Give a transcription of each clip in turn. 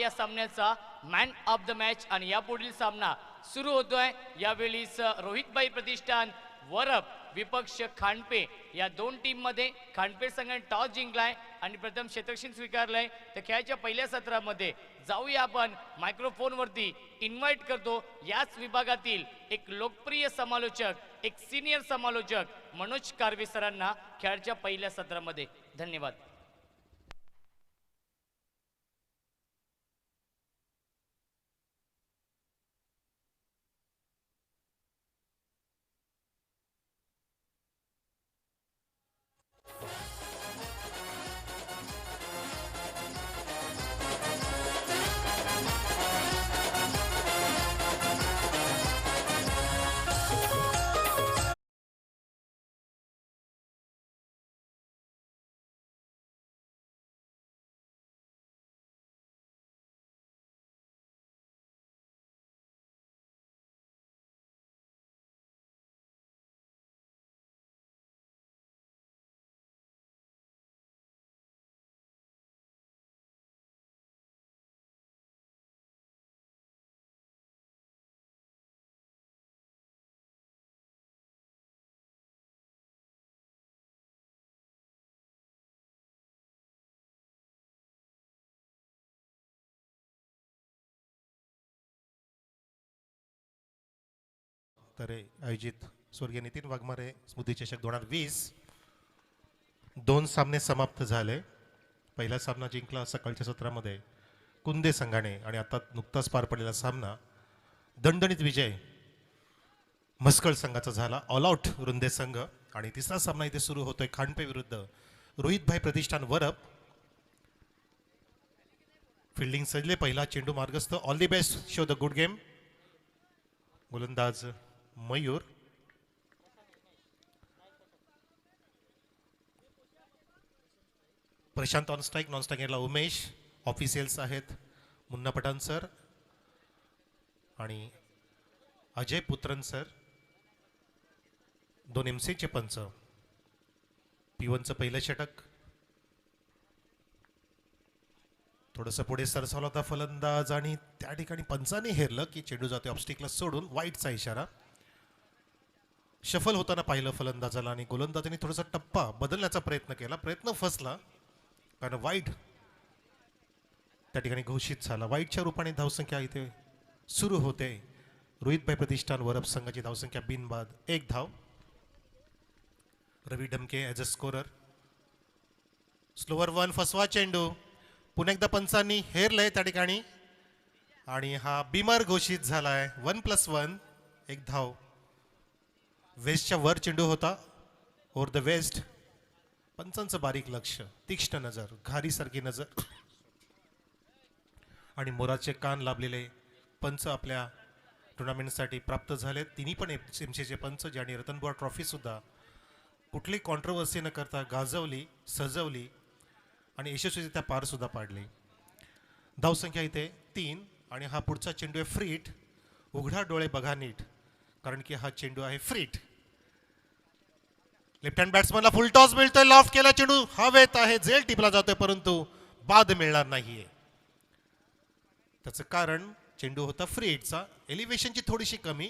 या सामन्याचा man of the match आणि यापुढील सामना सुरू होतोय। यावेळी रोहितभाई प्रतिष्ठान वरप विपक्ष खांडपे या दोन टीम मध्ये खांडपे संघाने टॉस जिंकलाय आणि प्रथम क्षेत्ररक्षण स्वीकारलंय। तर खेळाच्या पहिल्या सत्रामध्ये जाऊया आपण मायक्रोफोन वरती इन्व्हाइट करतो याच विभागातील एक लोकप्रिय समालोचक, एक सिनियर समालोचक मनोज कारवे सरांना खेळाच्या पहिल्या सत्रामध्ये। धन्यवाद। तरे आयोजित स्वर्गीय नितीन वाघमारे स्मृती चषक 2020 दोन सामने समाप्त झाले। पहिला सामना जिंकला सकाळच्या सत्रामध्ये कुंदे संघाने आणि आता नुकताच पार पडलेला सामना दणदणीत विजय मस्कळ संघाचा झाला, ऑल आउट रुंदे संघ। आणि तिसरा सामना इथे सुरू होतोय खांडपे विरुद्ध रोहितभाई प्रतिष्ठान वरप। फिल्डिंग सजले, पहिला चेंडू मार्गस्थ, all the best, show the good game. गोलंदाज Mayur, Prashant on strike, non स्ट्राईकला उमेश, ऑफिशियल्स आहेत मुन्ना पठाण सर आणि अजय पुत्रन सर, दोन एमसीचे पंच। P1चं पहिलं षटक, थोडंसं पुढे सरसावला होता फलंदाज आणि त्या ठिकाणी पंचाने हेरलं की चेंडू जाते ऑब्स्टिकला सोडून, वाईटचा इशारा। शफल होताना पाहिलं फलंदाजाला आणि गोलंदाजाने थोडासा टप्पा बदलण्याचा प्रयत्न केला, प्रयत्न फसला कारण वाईट त्या ठिकाणी घोषित झाला। वाईटच्या रूपाने धावसंख्या इथे सुरू होते। रोहितभाई प्रतिष्ठान वरप संघाची धावसंख्या बिनबाद 1 धाव। Ravi Damke as a scorer. Slower one, फसवा चेंडू, पुन्हा एकदा पंचांनी हेरलंय त्या ठिकाणी आणि हा बिमार घोषित झालाय। 1+1, 1 धाव। वेस्टच्या वर चेंडू होता, ओव्हर द वेस्ट। पंचांचं बारीक लक्ष, तीक्ष्ण नजर, घारीसारखी नजर आणि मोराचे कान लाभलेले पंच आपल्या टुर्नामेंटसाठी प्राप्त झाले। तिन्ही पण एमसीचे पंच ज्यांनी रतनबुवा ट्रॉफी सुद्धा कुठली कॉन्ट्रोवर्सी न करता गाजवली, सजवली आणि यशस्वीरित्या पार सुद्धा पाडली। धावसंख्या इथे 3 आणि हा पुढचा चेंडू आहे फ्रीट। उघडा डोळे बघा नीट कारण की हा चेंडू आहे फ्रीट। लेफ्ट हँड बॅट्समनला फुल टॉस मिळतोय, लॉफ्ट केला चेंडू हवेत आहे, झेल टिपला जातोय परंतु बाद मिळणार नाहीये। त्याचं कारण चेंडू होता फ्रीटचा, एलिव्हेशनची थोडीशी कमी,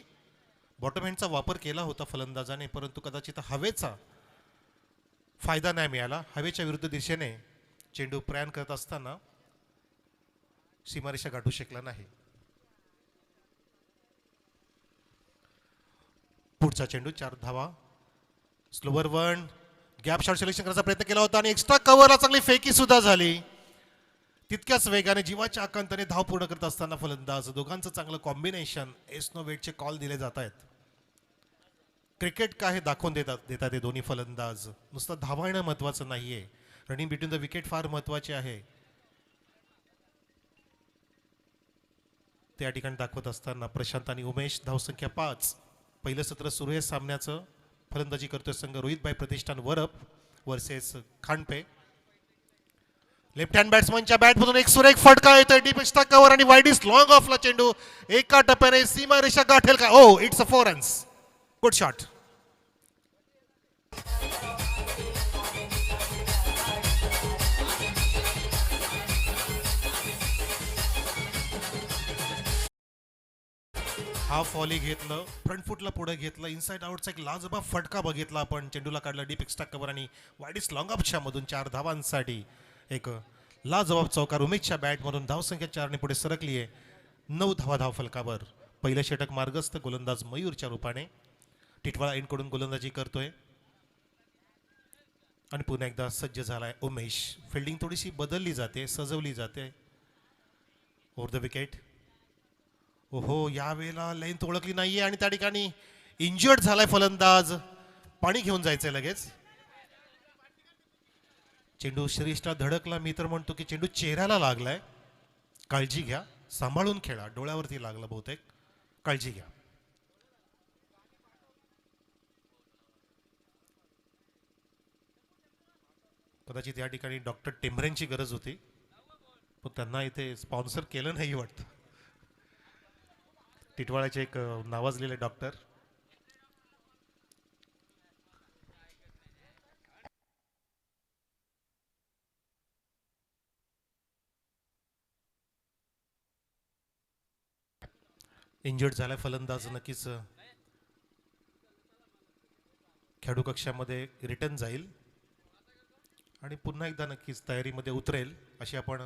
बॉटम हँडचा वापर केला होता फलंदाजाने परंतु कदाचित हवेचा फायदा नाही मिळाला। हवेच्या विरुद्ध दिशेने चेंडू प्रयाण करत असताना सीमारेषा गाठू शकला नाही। पुढचा चेंडू 4 धावा। Slower one, gap shot selection करण्याचा प्रयत्न केला होता आणि एक्स्ट्रा कव्हरला चांगली फेकी सुद्धा झाली। तितक्याच वेगाने जीवाच्या आकांताने धाव पूर्ण करत असताना फलंदाज, दोघांचं चांगलं कॉम्बिनेशन, एस नो वेटचे कॉल दिले जात आहेत। क्रिकेट काय हे दाखवून देतात हे दोन्ही फलंदाज। नुसतं धावणं महत्वाचं नाहीये, रनिंग बिटवीन द विकेट फार महत्वाचे आहे। त्या ठिकाणी दाखवत असताना प्रशांत आणि उमेश, धावसंख्या 5। पहिलं सत्र सुरू आहे सामन्याचं। फलंदाजी करतोय संघ Rohitbhai Pratishthan Varap versus Khandpe. Left hand बॅट्समनच्या बॅटमधून एक सुरेख फटका येतोय, डीप एक्स्ट्रा कव्हर आणि वाईड इज लॉंग ऑफला चेंडू एका टप्प्याने सीमारेषा गाठेल का? Oh, it's a 4 runs, good shot. Half volley घेतलं, फ्रंट फुटला पुढे घेतलं, इनसाइड आउटचा एक लाजबाब फटका बघितला आपण. चेंडूला काढला डीप एक्स्ट्रा कव्हर आणि वाईडिस लॉंग ऑफच्या मधून 4 धावांसाठी एक लाजबाब चौकार. उमेशच्या बॅटमधून धावसंख्या 4 ने पुढे सरकली आहे. 9 धावा धाव फलकावर. पहिलं षटक मार्गस्थ गोलंदाज मयूरच्या रूपाने. टिटवाळा एंडकडून गोलंदाजी करतोय आणि पुन्हा एकदा सज्ज झालाय उमेश. फिल्डिंग थोडीशी बदलली जाते, सजवली जाते. Over the wicket. ओहो, यावेळेला लेंथ ओळखली नाहीये आणि त्या ठिकाणी इंजर्ड झालाय फलंदाज. पाणी घेऊन जायचंय लगेच. चेंडू श्रेष्ठा धडकला. मी तर म्हणतो की चेंडू चेहऱ्याला लागलाय. काळजी घ्या, सांभाळून खेळा. डोळ्यावरती लागला बहुतेक, काळजी घ्या. कदाचित या ठिकाणी डॉक्टर टेंभरेंची गरज होती, पण त्यांना इथे स्पॉन्सर केलं नाही वाटतं. टिटवाळ्याचे एक नावाजलेले डॉक्टर. इंजर्ड झालाय फलंदाज. नक्कीच खेळाडू कक्षामध्ये रिटर्न जाईल आणि पुन्हा एकदा नक्कीच तयारीमध्ये उतरेल अशी आपण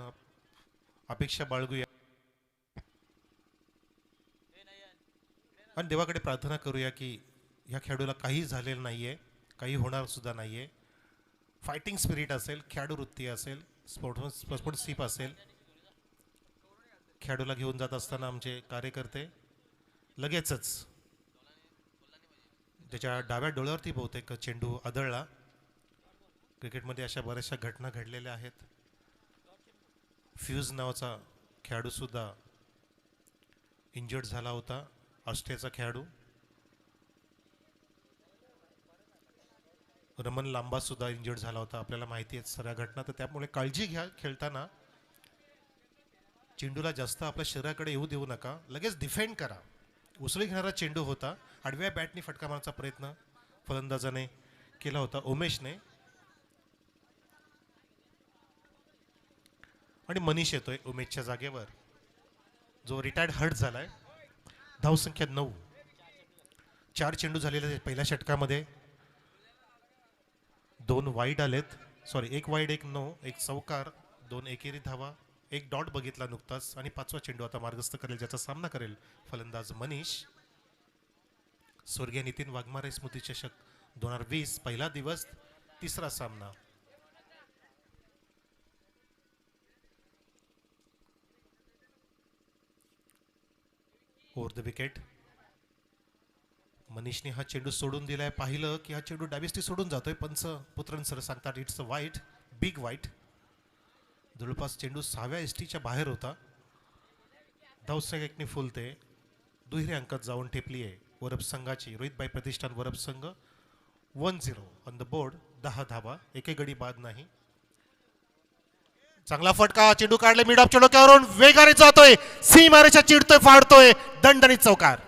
अपेक्षा बाळगूया आणि देवाकडे प्रार्थना करूया की ह्या खेळाडूला काही झालेलं नाहीये, काही होणार सुद्धा नाहीये. फायटिंग स्पिरिट असेल, खेळाडू वृत्ती असेल, स्पोर्ट्समॅनशिप असेल. खेळाडूला घेऊन जात असताना आमचे कार्यकर्ते लगेचच त्याच्या डाव्या डोळ्यावरती बहुतेक चेंडू आदळला. क्रिकेटमध्ये अशा बऱ्याचशा घटना घडलेल्या आहेत. फ्यूज नावाचा खेळाडू सुद्धा इंजर्ड झाला होता, ऑस्ट्रेलियाचा खेळाडू. रमन लांबा सुद्धा इंजर्ड झाला होता. आपल्याला माहिती आहे सगळ्या घटना. तर त्यामुळे काळजी घ्या खेळताना. चेंडूला जास्त आपल्या शरीराकडे येऊ देऊ नका. लगेच डिफेंड करा. उसळी घेणारा चेंडू होता. आडव्या बॅटने फटका मारण्याचा प्रयत्न फलंदाजाने केला होता, उमेशने. आणि मनीष येतोय उमेशच्या जागेवर, जो रिटायर्ड हर्ट झालाय. धावसंख्या 9. 4 चेंडू झालेले पहिल्या षटकामध्ये. 2 वाईड आलेत. सॉरी, 1 वाईड, 1 नो, 1 चौकार, 2 एकेरी धावा, 1 डॉट बघितला नुकताच. आणि 5वा चेंडू आता मार्गस्थ करेल, ज्याचा सामना करेल फलंदाज मनीष. स्वर्गीय नितीन वाघमारे स्मृती चषक 2020 पहिला दिवस, तिसरा सामना. Over the wicket. मनीषने हा चेंडू सोडून दिलाय. पाहिलं की हा चेंडू डावीस्टी सोडून जातोय. पंच पुत्रन सर सांगतात इट्स अ वाईट, बिग वाईट. जवळपास चेंडू 6व्या एसटीच्या बाहेर होता. धावसंख्या 1ने फुलते. दुहेरी अंकात जाऊन ठेपली आहे वरप संघाची. रोहितभाई प्रतिष्ठान वरप संघ 1-0 ऑन द बोर्ड. 10 धावा, एकही गडी बाद नाही. चांगला फटका. चेंडू काढले मिड ऑफच्या डोक्यावरून. वेगाने जातोय, सीमारेषा चिडतोय, फाडतोय. दणदणीत चौकार.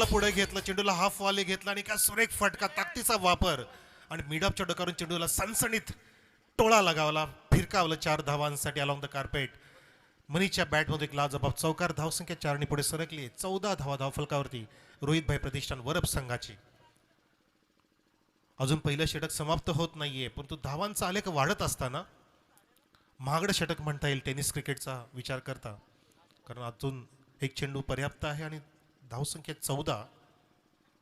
पुढे घेतलं, चेंडूला हाफ वॉली घेतला आणि काय सुरेख फटका, ताकदीचा वापर. आणि मिड ऑफच्या डोक्यावरून चेंडूला सनसणीत टोळा लगावला, फिरकावलं 4 धावांसाठी अलॉंग द कार्पेट. मनीषच्या बॅटमध्ये एक लाजबाब चौकार. धावसंख्या 4 ने पुढे सरकली. 14 धावा धाव फलकावरती रोहितभाई प्रतिष्ठान वरप संघाची. अजून पहिलं षटक समाप्त होत नाहीये, परंतु धावांचा आलेख वाढत असताना महागडं षटक म्हणता येईल टेनिस क्रिकेटचा विचार करता. कारण अजून एक चेंडू पर्याप्त आहे आणि धावसंख्या 14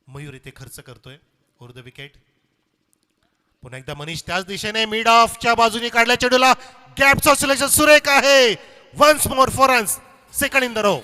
मयूर इथे खर्च करतोय. Over the wicket. पुन्हा एकदा मनीष त्याच दिशेने मिड ऑफच्या बाजूने काढल्या चेंडूला. गॅपचं सिलेक्शन सुरेख आहे. Once more four runs, second in the row.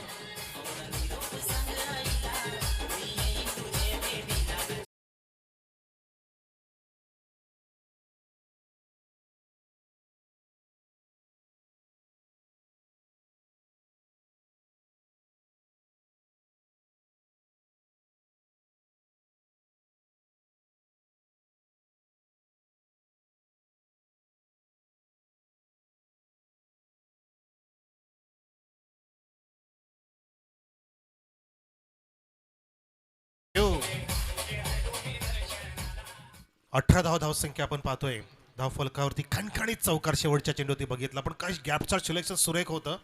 18 धावसंख्या आपण पाहतोय. धावफलकावरती खणखणीत चौकार शेवटच्या चेंडूवरती बघितला, पण काही गॅपचं सिलेक्शन सुरेख होतं.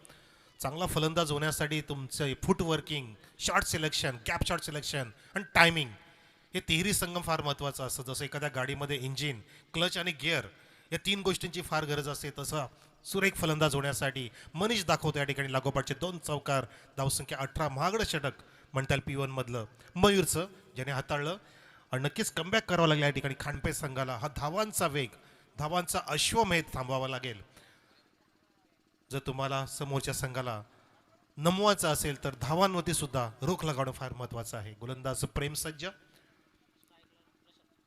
चांगला फलंदाज होण्यासाठी तुमचं foot working, shot selection, gap shot selection आणि टायमिंग हे तिहेरी संगम फार महत्त्वाचं असतं. जसं एखाद्या गाडीमध्ये इंजिन, क्लच आणि गिअर या 3 गोष्टींची फार गरज असते, तसं सुरेख फलंदाज होण्यासाठी मनीष दाखवतो या ठिकाणी लागोपाठचे 2 चौकार. धावसंख्या 18, महागडं षटक म्हणता येईल P1 मधलं मयूरचं, ज्याने हाताळलं आणि नक्कीच कमबॅक करावं लागलं या ठिकाणी खांडपे संघाला. हा धावांचा वेग, धावांचा अश्वमेध थांबवावा लागेल. जर तुम्हाला समोरच्या संघाला नमवायचं असेल तर धावांवरती सुद्धा रोख लगावणं फार महत्वाचं आहे. गोलंदाज प्रेम सज्ज,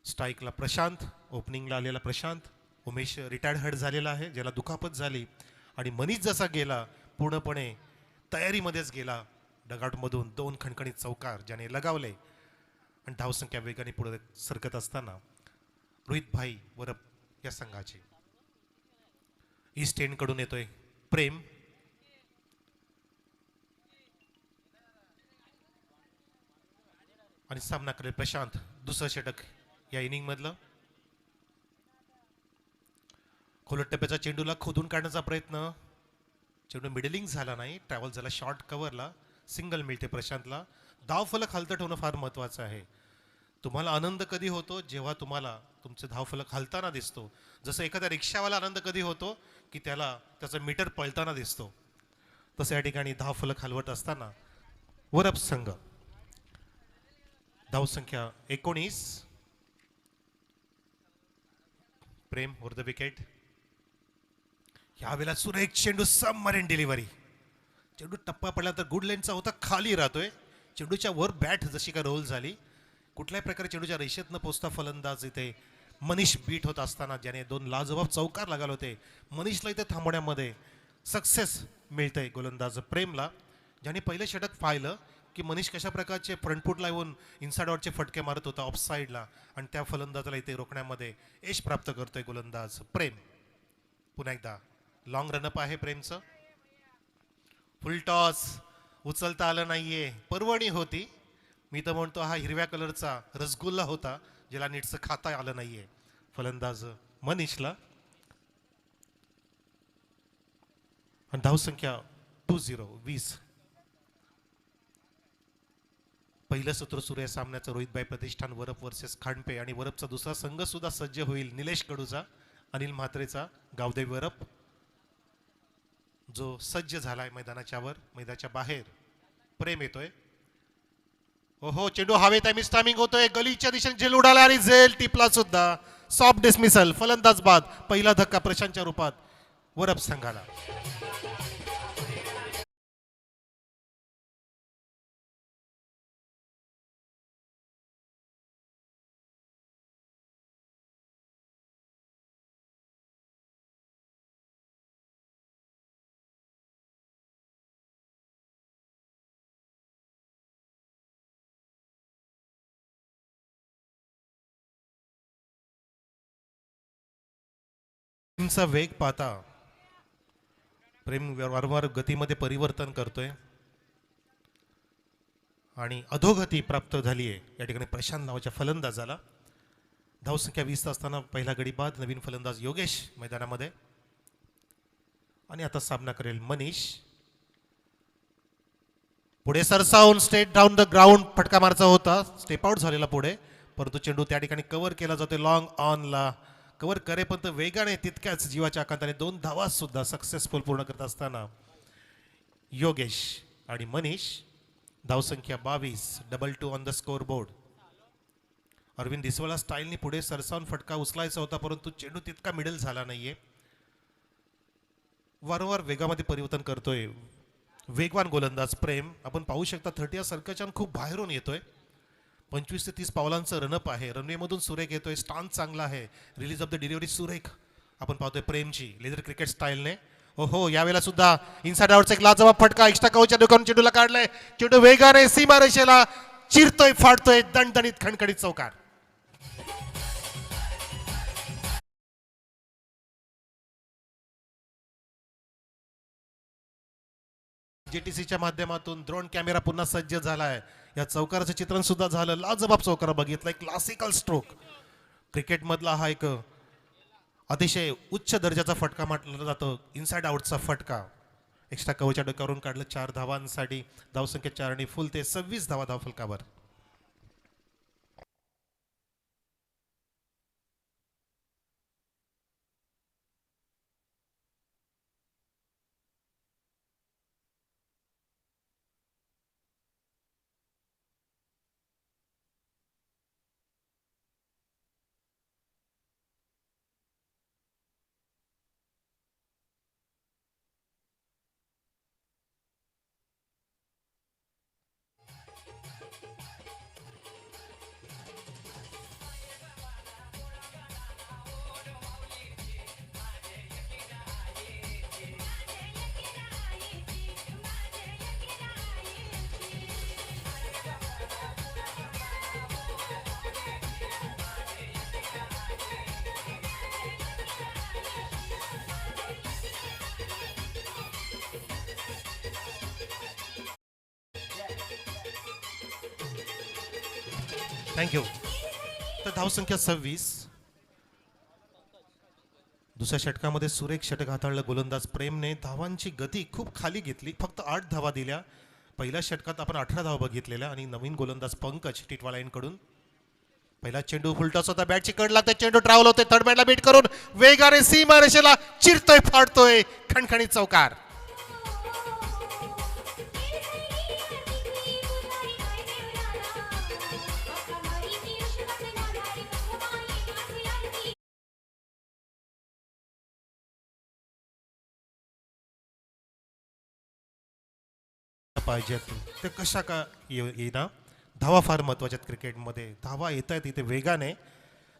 स्ट्राईकला प्रशांत, ओपनिंगला आलेला प्रशांत. उमेश रिटायर्ड हर्ट झालेला आहे, ज्याला दुखापत झाली. आणि मनीष जसा गेला पूर्णपणे तयारीमध्येच गेला डगआउटमधून 2 खणखणीत चौकार ज्याने लगावले. आणि धावसंख्या वेगाने पुढे सरकत असताना रोहित भाई वरप या संघाचे ईस्ट एंड कडून येतोय प्रेम. आणि सामना करेल प्रशांत, दुसरं षटक या इनिंग मधलं. खोलट टप्प्याचा चेंडूला खोदून काढण्याचा प्रयत्न, चेंडू मिडलिंग झाला नाही, ट्रॅव्हल झाला शॉर्ट कव्हरला. सिंगल मिळते प्रशांतला. धावफलक हलतं ठेवणं फार महत्वाचं आहे. तुम्हाला आनंद कधी होतो जेव्हा तुम्हाला तुमचे धावफलक हलताना दिसतो. जसं एखाद्या रिक्षावाला आनंद कधी होतो की त्याला त्याचं मीटर पळताना दिसतो, तसं या ठिकाणी धावफलक हलवत असताना वरप संघ. धावसंख्या 19. प्रेम वर द विकेट. यावेळेला सुरेख चेंडू, सबमरीन डिलिव्हरी. चेंडू टप्पा पडला तर गुड लेनचा होता, खाली राहतोय. चेंडूच्या वर बॅट जशी काय रोल झाली, कुठल्याही प्रकारे चेंडूच्या रेषेत न पोचता फलंदाज इथे मनीष बीट होत असताना ज्याने 2 लाजवाब चौकार लगावले होते, मनीषला इथे थांबवण्यामध्ये सक्सेस मिळतंय गोलंदाज प्रेमला, ज्याने पहिले षटक पाहिलं की मनीष कशा प्रकारचे फ्रंटफुटला येऊन इनसाइड आउटचे फटके मारत होता ऑफ साईडला, आणि त्या फलंदाजाला इथे रोखण्यामध्ये यश प्राप्त करतोय गोलंदाज प्रेम. पुन्हा एकदा लॉंग रनअप आहे प्रेमचं. फुल टॉस उचलता आलं नाहीये, पर्वणी होती. मी तर म्हणतो हा हिरव्या कलरचा रसगुल्ला होता ज्याला नीटचं खाता आलं नाहीये फलंदाज मनीषला. आणि धावसंख्या 20. पहिलं सत्र सुरू आहे सामन्याचं रोहितभाई प्रतिष्ठान वरप वर्सेस खांडपे. आणि वरपचा दुसरा संघ सुद्धा सज्ज होईल, निलेश कडूचा, अनिल म्हात्रेचा, गावदेव वरप, जो सज्ज झालाय मैदानाच्या वर. मैदानाच्या बाहेर प्रेम येतोय. ओहो, चेंडू हवेत आहे, मिस टायमिंग होतोय, गलीच्या दिशेने झेल उडाला आणि झेल टिपला सुद्धा. सॉफ्ट डिसमिसल, फलंदाज बाद. पहिला धक्का प्रशांतच्या रूपात वरप संघाला. चा वेग पाहता प्रेम वारंवार गतीमध्ये परिवर्तन करतोय आणि अधोगती प्राप्त झाली आहे या ठिकाणी प्रशांत नावाच्या फलंदाजाला. धावसंख्या 20 असताना पहिला गडी बाद. नवीन फलंदाज योगेश मैदानामध्ये. आणि आता सामना करेल मनीष. पुढे सरसावून स्ट्रेट डाऊन द ग्राउंड फटका मारचा होता, स्टेप आउट झालेला पुढे, परंतु चेंडू त्या ठिकाणी कव्हर केला जातोय. लॉंग ऑनला कव्हर करेपर्यंत वेगाने तितक्याच जीवाच्या आकांताने 2 धावा सुद्धा सक्सेसफुल पूर्ण करत असताना योगेश आणि मनीष. धावसंख्या 22. 2-2 on the score board. Arvind दिसवाला स्टाईलनी पुढे सरसावून फटका उचलायचा होता, परंतु चेंडू तितका मिडल झाला नाहीये. वारंवार वेगामध्ये परिवर्तन करतोय वेगवान गोलंदाज प्रेम. आपण पाहू शकता 30 या सर्कलच्या खूप बाहेरून येतोय. 25 ते 30 पावलांचं रनअप आहे. रनवे मधून सुरेख येतोय, स्टान्स चांगला आहे, रिलीज ऑफ द डिलिव्हरी सुरेख आपण पाहतोय प्रेमची लेदर क्रिकेट स्टाईलने. ओहो, यावेळेला सुद्धा इनसाइड आउटचा एक लाजवाब फटका एक्स्ट्रा कव्हरच्या दुकान चेंडूला काढलाय. चेंडू वेगाने सीमारेषेला चिरतोय, फाडतोय, दणदणीत खणखणीत चौकार. जेटीसीच्या माध्यमातून ड्रोन कॅमेरा पुन्हा सज्ज झालाय. या चौकाराचं चित्रण सुद्धा झालं. लाजबाब चौकार बघितलाय, क्लासिकल स्ट्रोक, क्रिकेटमधला हा एक अतिशय उच्च दर्जाचा फटका म्हटलं जातं, इनसाइड आउटचा फटका. एक्स्ट्रा कव्हरच्या डोक्यावरून काढलं 4 धावांसाठी. धावसंख्या 4 आणि फुल ते 26 धावा धावफलकावर. थँक्यू. तर धावसंख्या 26. दुसऱ्या षटकामध्ये सुरेख षटक हाताळलं गोलंदाज प्रेमने. धावांची गती खूप खाली घेतली, फक्त 8 धावा दिल्या. पहिल्या षटकात आपण 18 धावा बघितलेल्या. आणि नवीन गोलंदाज पंकज टिटवाळा यांकडून पहिला चेंडू फुलटॉस होता, बॅटची कड लागते, चेंडू ट्रॅव्हल होते, थर्ड बॅटला बीट करून वेगाने सीमा रेषेला चिरतोय, फाडतोय, खणखणीत चौकार. पाहिजेत ते कशा का येईना. धावा फार महत्वाच्या आहेत क्रिकेटमध्ये. धावा येत आहेत इथे वेगाने.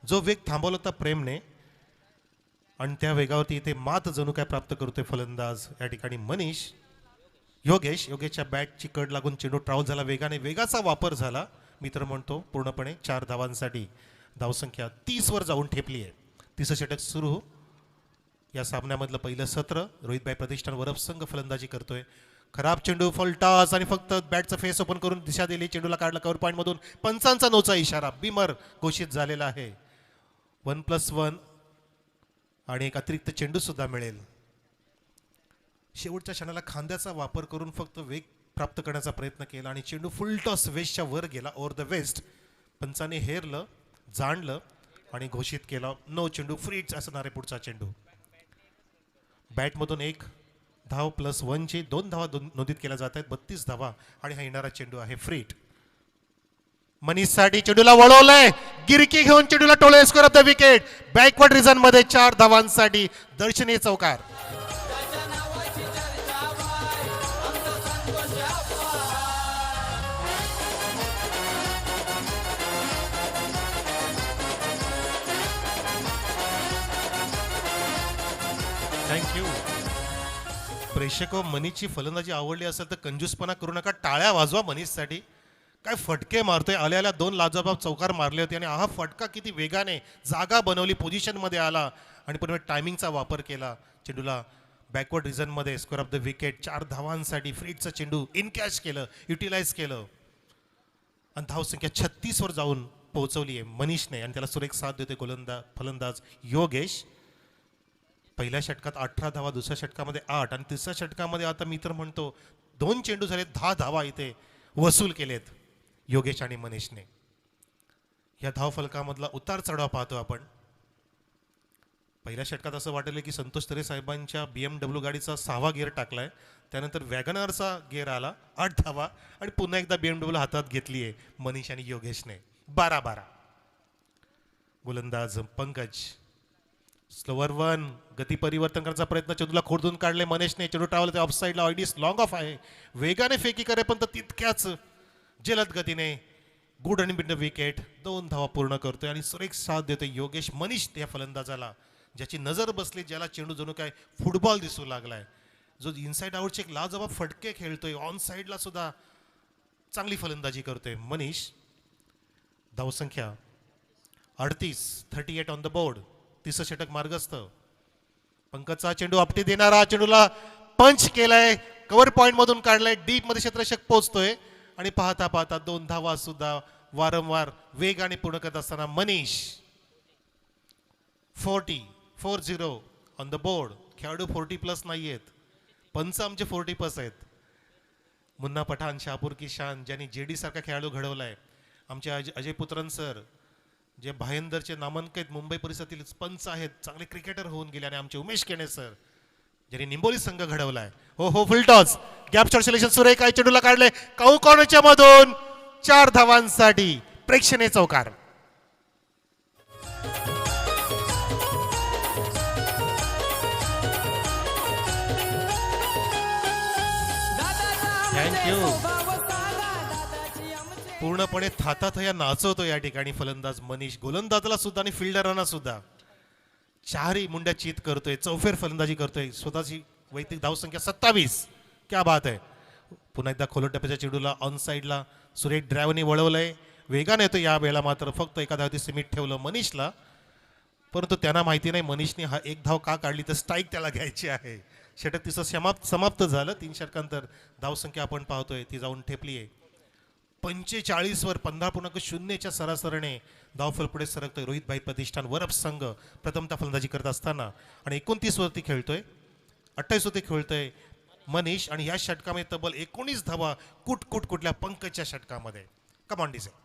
जो वेग थांबवला होता प्रेमने आणि त्या वेगावरती इथे मात जणू काय प्राप्त करतोय फलंदाज या ठिकाणी मनीष. योगेशच्या बॅटची कड लागून चेंडू ट्रॅव्हल झाला वेगाने. वेगाचा वापर झाला मी तर म्हणतो पूर्णपणे. 4 धावांसाठी धावसंख्या 30 वर जाऊन ठेपली आहे. तिसरं षटक सुरू. या सामन्यामधलं पहिलं सत्र. रोहितभाई प्रतिष्ठान वरप संघ फलंदाजी करतोय. खराब चेंडू, फलटॉस आणि फक्त बॅटचं फेस ओपन करून दिशा दिली. चेंडूला काढला कव्हर पॉईंट मधून. पंचांचा नोचा इशारा, बिमर घोषित झालेला आहे. 1+1 आणि एक अतिरिक्त चेंडू सुद्धा मिळेल. शेवटच्या क्षणाला खांद्याचा वापर करून फक्त वेग प्राप्त करण्याचा प्रयत्न केला आणि चेंडू फुलटॉस वेस्टच्या वर गेला, ओव्हर द वेस्ट. पंचाने हेरलं, जाणलं आणि घोषित केला नो चेंडू, फ्रीच असणारे पुढचा चेंडू. बॅटमधून 1 धाव +1ची 2 धावा नोंदित केल्या जात आहेत. 32 धावा आणि हा येणारा चेंडू आहे फ्रीट. मनीषसाठी चेंडूला वळवलंय, गिरकी घेऊन चेंडूला टोले, score off the wicket. Backward reason मध्ये 4 धावांसाठी दर्शनीय चौकार. थँक्यू. प्रेक्षको, मनीषची फलंदाजी आवडली असेल तर कंजूसपणा करू नका, टाळ्या वाजवा मनीषसाठी. काय फटके मारतोय. आल्याला 2 लाजवाब चौकार मारले होते आणि हा फटका किती वेगाने जागा बनवली, पोझिशनमध्ये आला आणि पुन्हा टायमिंगचा वापर केला. चेंडूला बॅकवर्ड रिझनमध्ये स्कोर ऑफ द विकेट. 4 धावांसाठी फ्रीटचा चेंडू इन कॅच केलं, युटिलाइज केलं आणि धावसंख्या 36 वर जाऊन पोहोचवली आहे मनीषने. आणि त्याला सुरेख साथ देते फलंदाज योगेश. पहिल्या षटकात 18 धावा, दुसऱ्या षटकामध्ये 8 आणि तिसऱ्या षटकामध्ये आता मी तर म्हणतो 2 चेंडू झाले, 10 धावा इथे वसूल केलेत योगेश आणि मनीषने. या धावफलकामधला उतार चढाव पाहतो आपण. पहिल्या षटकात असं वाटलं की संतोष तरे साहेबांच्या BMW गाडीचा 6वा गिअर टाकलाय. त्यानंतर वॅगनरचा गिअर आला, 8 धावा आणि पुन्हा एकदा BMW हातात घेतली आहे मनीष आणि योगेशने. 12-12. गोलंदाज पंकज. स्लोवर 1, गती परिवर्तन करण्याचा प्रयत्न, चेंडूला खोडून काढले मनीषने. चेंडू ट्रॅव्हल ऑफ साईडला, ऑइडिस लॉंग ऑफ आहे. वेगाने फेकी करे पण तितक्याच जलद गतीने गुड आणि बिंड विकेट. 2 धावा पूर्ण करतोय आणि सुरेख साथ देतोय योगेश. मनीष या फलंदाजाला ज्याची नजर बसली, ज्याला चेंडू जणू काय फुटबॉल दिसू लागलाय, जो इनसाइड आउटचे एक लाजवाब फटके खेळतोय, ऑन साईडला सुद्धा चांगली फलंदाजी करतोय मनीष. धावसंख्या 38 ऑन द बोर्ड. तिसरं षटक मार्गस्थ. पंकजचा चेंडू आपटी देणारा, चेंडूला पंच केलाय, कव्हर पॉइंट मधून काढलाय, डीप मध्ये क्षेत्ररक्षक पोहोचतोय आणि पाहता पाहता 2 धावा सुद्धा वारंवार वेगाने पूर्ण करत असताना मनीष. 40 on the board. खेळाडू 40+ नाही आहेत, पंच आमचे 40+ आहेत. मुन्ना पठाण, शाहपूर की शान, ज्यांनी JD सारखा खेळाडू घडवलाय. आमचे अजय पुत्रन सर, जे भायंदरचे नामांकित मुंबई परिसरातील पंच आहेत, चांगले क्रिकेटर होऊन गेले. आणि आमचे उमेश केणे सर, ज्यांनी निंबोली संघ घडवलाय. हो फुल टॉस, गॅप शॉट सिलेक्शन सुरेख आहे, चेंडूला काढले काऊ कॉर्नरच्या मधून 4 धावांसाठी प्रेक्षणीय चौकार. थँक्यू. पूर्णपणे थातात या नाचवतो या ठिकाणी फलंदाज मनीष, गोलंदाजला सुद्धा आणि फिल्डरांना सुद्धा. चारही मुंड्या चित करतोय, चौफेर फलंदाजी करतोय, स्वतःची वैयक्तिक धावसंख्या 27. क्या बात आहे. पुन्हा एकदा खोलट टप्प्याच्या चेंडूला ऑन साईडला सुरेख ड्रायव्हरने वळवलंय. वेगाने येतो या वेळेला, मात्र फक्त एका धावती सीमित ठेवलं मनीषला. परंतु त्यांना माहिती नाही मनीषने हा एक धाव का काढली, तर स्ट्राईक त्याला घ्यायची आहे. षटक तिचं समाप्त झालं. 3 षटकांतर धावसंख्या आपण पाहतोय ती जाऊन ठेपली आहे 45 वर. 15.0च्या सरासरीने धावफल पुढे सरकतोय रोहितभाई प्रतिष्ठान वरप संघ प्रथमतः फलंदाजी करत असताना. आणि 29 वरती खेळतोय, 28 वरती खेळतोय मनीष. आणि या षटकामध्ये तब्बल 19 धावा कुठल्या पंकजच्या षटकामध्ये. Come on DJ.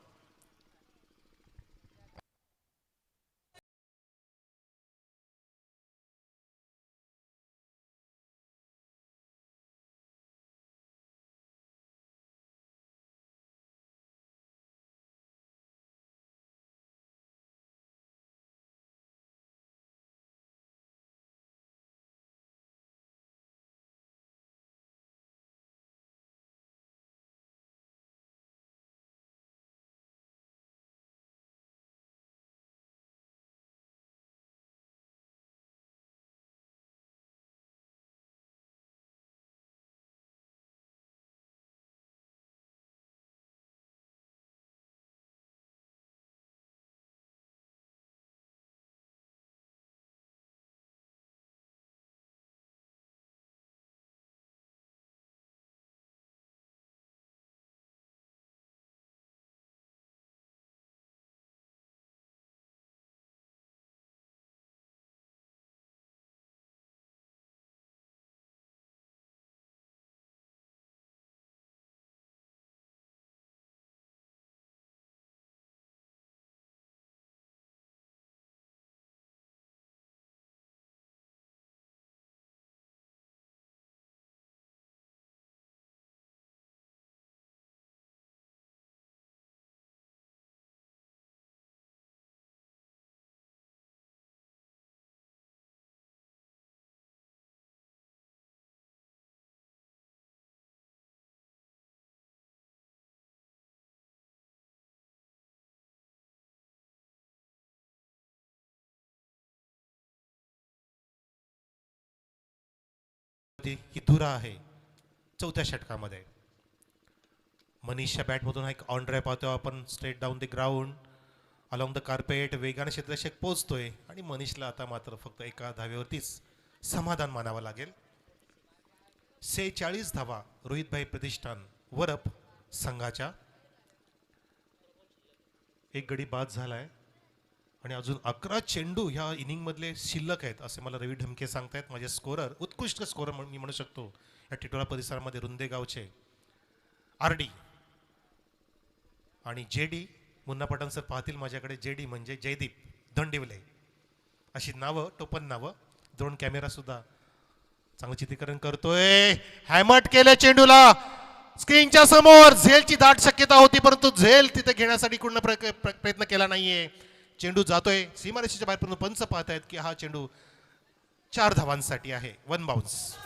ही धुरा आहे 4थ्या षटकामध्ये. मनीषच्या बॅटमधून एक ऑन ड्राईव्ह पाहतो आपण, straight down the ground along the carpet. वेगाने क्षेत्ररक्षक पोहोचतोय आणि मनीषला आता मात्र फक्त एका धावेवरतीच समाधान मानावं लागेल. 46 धावा रोहितभाई प्रतिष्ठान वरप संघाच्या. एक गडी बाद झालाय आणि अजून 11 चेंडू ह्या इनिंग मधले शिल्लक आहेत असे मला रवी ढमके सांगतायत, माझे स्कोरर, उत्कृष्ट स्कोरर मी म्हणू शकतो या टिटोळा परिसरामध्ये. रुंदेगावचे RD आणि JD. मुन्ना पठाण सर पाहतील माझ्याकडे. JD म्हणजे जयदीप धंडिवले अशी नावं, टोपण नावं. ड्रोन कॅमेरा सुद्धा चांगलं चित्रीकरण करतोय. हॅमट केलं चेंडूला स्क्रीनच्या समोर. झेलची दाट शक्यता होती परंतु झेल तिथे घेण्यासाठी कुठला प्रयत्न केला नाहीये. चेंडू जातोय सीमारेषेच्या बाहेर. पंच पाहतायत की हा चेंडू 4 धावांसाठी आहे. 1 बाउन्स.